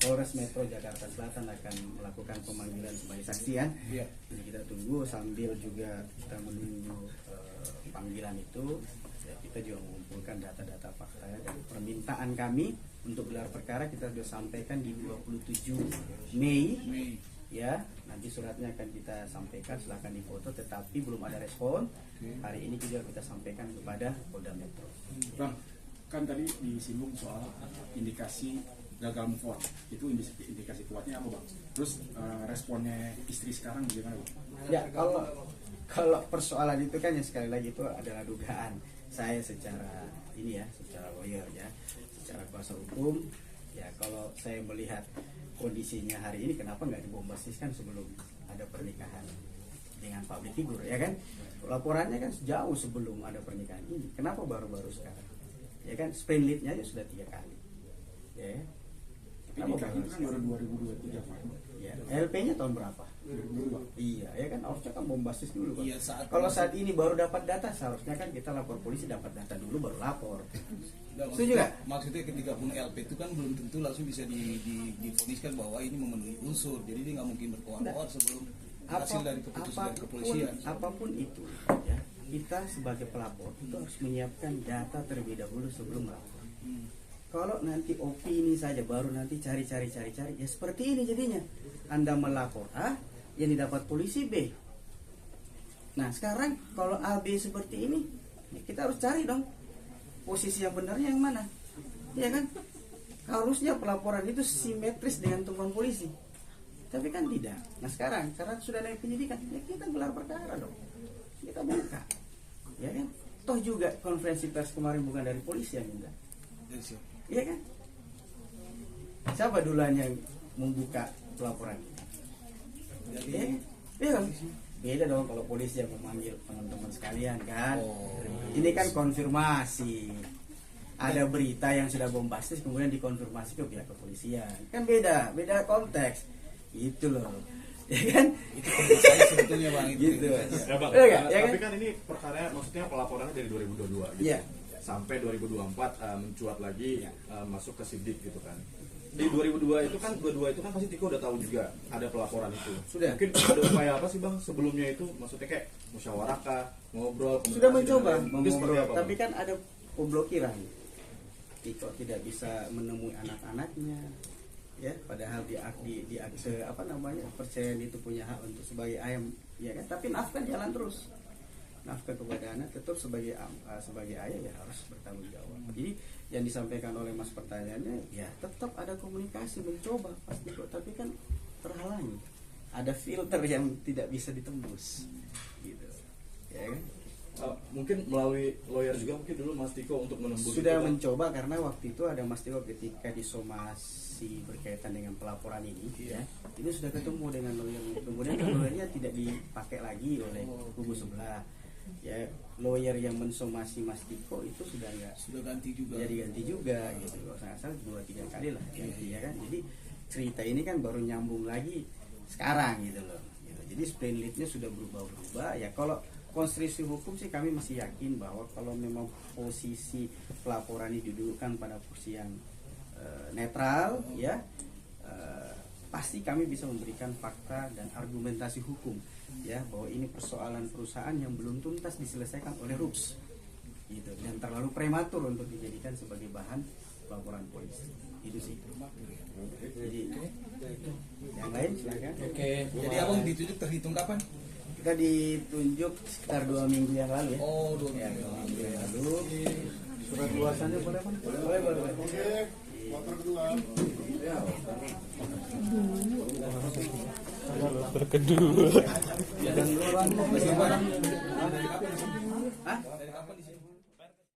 Polres Metro Jakarta Selatan akan melakukan pemanggilan sebagai saksi kan. Iya. Jadi kita tunggu sambil juga kita menunggu panggilan itu. Ya, kita juga mengumpulkan data-data fakta dan permintaan kami untuk gelar perkara kita sudah sampaikan di 27 Mei. Ya, nanti suratnya akan kita sampaikan, silahkan difoto, tetapi belum ada respon. Hari ini juga kita sampaikan kepada Polda Metro. Bang, kan tadi disinggung soal indikasi gagal move on. Itu indikasi kuatnya apa, Bang? Terus responnya istri sekarang bagaimana, Bang? Ya, kalau persoalan itu kan ya sekali lagi itu adalah dugaan. Saya secara ini ya, secara lawyer ya, secara kuasa hukum, ya kalau saya melihat kondisinya hari ini, kenapa nggak dibombastiskan sebelum ada pernikahan dengan public figure, ya kan? Laporannya kan jauh sebelum ada pernikahan ini, kenapa baru-baru sekarang? Ya kan, sprint lead-nya aja sudah 3 kali, ya. Tapi nikah itu kan baru 2023 Pak. Ya, LP-nya tahun berapa? 2022. Iya, ya kan harusnya kan bombastis dulu kan. Iya, Kalau saat ini baru dapat data, seharusnya kan kita lapor polisi, dapat data dulu baru lapor. Setuju nggak? Maksudnya ketika punya LP itu kan belum tentu langsung bisa difoniskan bahwa ini memenuhi unsur. Jadi dia nggak mungkin berkoar-koar sebelum hasil dari keputusan dari kepolisian. Apapun itu, ya, kita sebagai pelapor itu harus menyiapkan data terlebih dahulu sebelum melapor. Kalau nanti opini saja baru nanti cari, ya seperti ini jadinya. Anda melapor A, yang didapat polisi B. Nah sekarang kalau A B seperti ini, ya kita harus cari dong posisi yang benarnya yang mana, ya kan? Harusnya pelaporan itu simetris dengan temuan polisi, tapi kan tidak. Nah sekarang karena sudah naik penyidikan, ya kita gelar perkara dong, kita buka, ya kan? Toh juga konferensi pers kemarin bukan dari polisi yang minta, iya kan? Siapa duluan yang membuka pelaporan? Jadi Iya kan? Beda dong kalau polisi yang memanggil teman-teman sekalian kan. Oh. Ini kan konfirmasi. Ada berita yang sudah bombastis kemudian dikonfirmasi ke pihak kepolisian. Kan beda konteks. Gitu loh. Ya kan? itu saya sebetulnya Bang itu. Gitu. Ya Bang, Iya nggak? Ya tapi kan? kan ini perkara maksudnya pelaporannya dari 2022 gitu. Iya. Sampai 2024 mencuat lagi masuk ke sidik gitu kan. Di 2002 itu kan pasti Tiko udah tahu juga ada pelaporan itu. Sudah. Mungkin ada upaya apa sih Bang sebelumnya itu? Maksudnya kayak musyawarah kah, ngobrol, Sudah komunikasi mencoba dengan- Mungkin seperti mengobrol, apa, tapi Bang? kan ada pemblokiran. Tiko tidak bisa menemui anak-anaknya, ya. Padahal di akte apa namanya perceraian itu punya hak untuk sebagai ayam, ya kan. Tapi nafkah jalan terus. Nafkah kepada anak tetap sebagai ayah ya harus bertanggung jawab. Jadi yang disampaikan oleh Mas pertanyaannya ya tetap ada komunikasi mencoba pasti kok, tapi kan terhalangi. Ada filter yang tidak bisa ditembus, gitu, ya kan? Mungkin melalui lawyer juga mungkin dulu Mas Tiko untuk menembus Sudah itu, Bang. mencoba karena waktu itu ada Mas Tiko ketika disomasi berkaitan dengan pelaporan ini, ya itu sudah ketemu dengan lawyer. Kemudian lawyernya tidak dipakai lagi oleh kubu sebelah. Ya lawyer yang mensomasi Mas Tiko itu sudah ganti juga. jadi ganti juga gitu. Kalau saya salah 2-3 kali lah ganti, ya kan. Jadi cerita ini kan baru nyambung lagi sekarang gitu loh. Gitu. Jadi sprint lead-nya sudah berubah. Ya kalau konstruksi hukum sih kami masih yakin bahwa kalau memang posisi pelaporan ini didudukan pada posisi yang netral, ya pasti kami bisa memberikan fakta dan argumentasi hukum, ya bahwa ini persoalan perusahaan yang belum tuntas diselesaikan oleh RUPS, gitu, dan terlalu prematur untuk dijadikan sebagai bahan laporan polisi. Itu sih. Jadi yang lain silakan. Jadi abang ditunjuk terhitung kapan? Kita ditunjuk sekitar 2 minggu yang lalu, ya. Oh, 2 Ya, minggu. 2 minggu yang lalu. Surat kuasanya boleh Bang? Boleh. Dan lu orang Hah?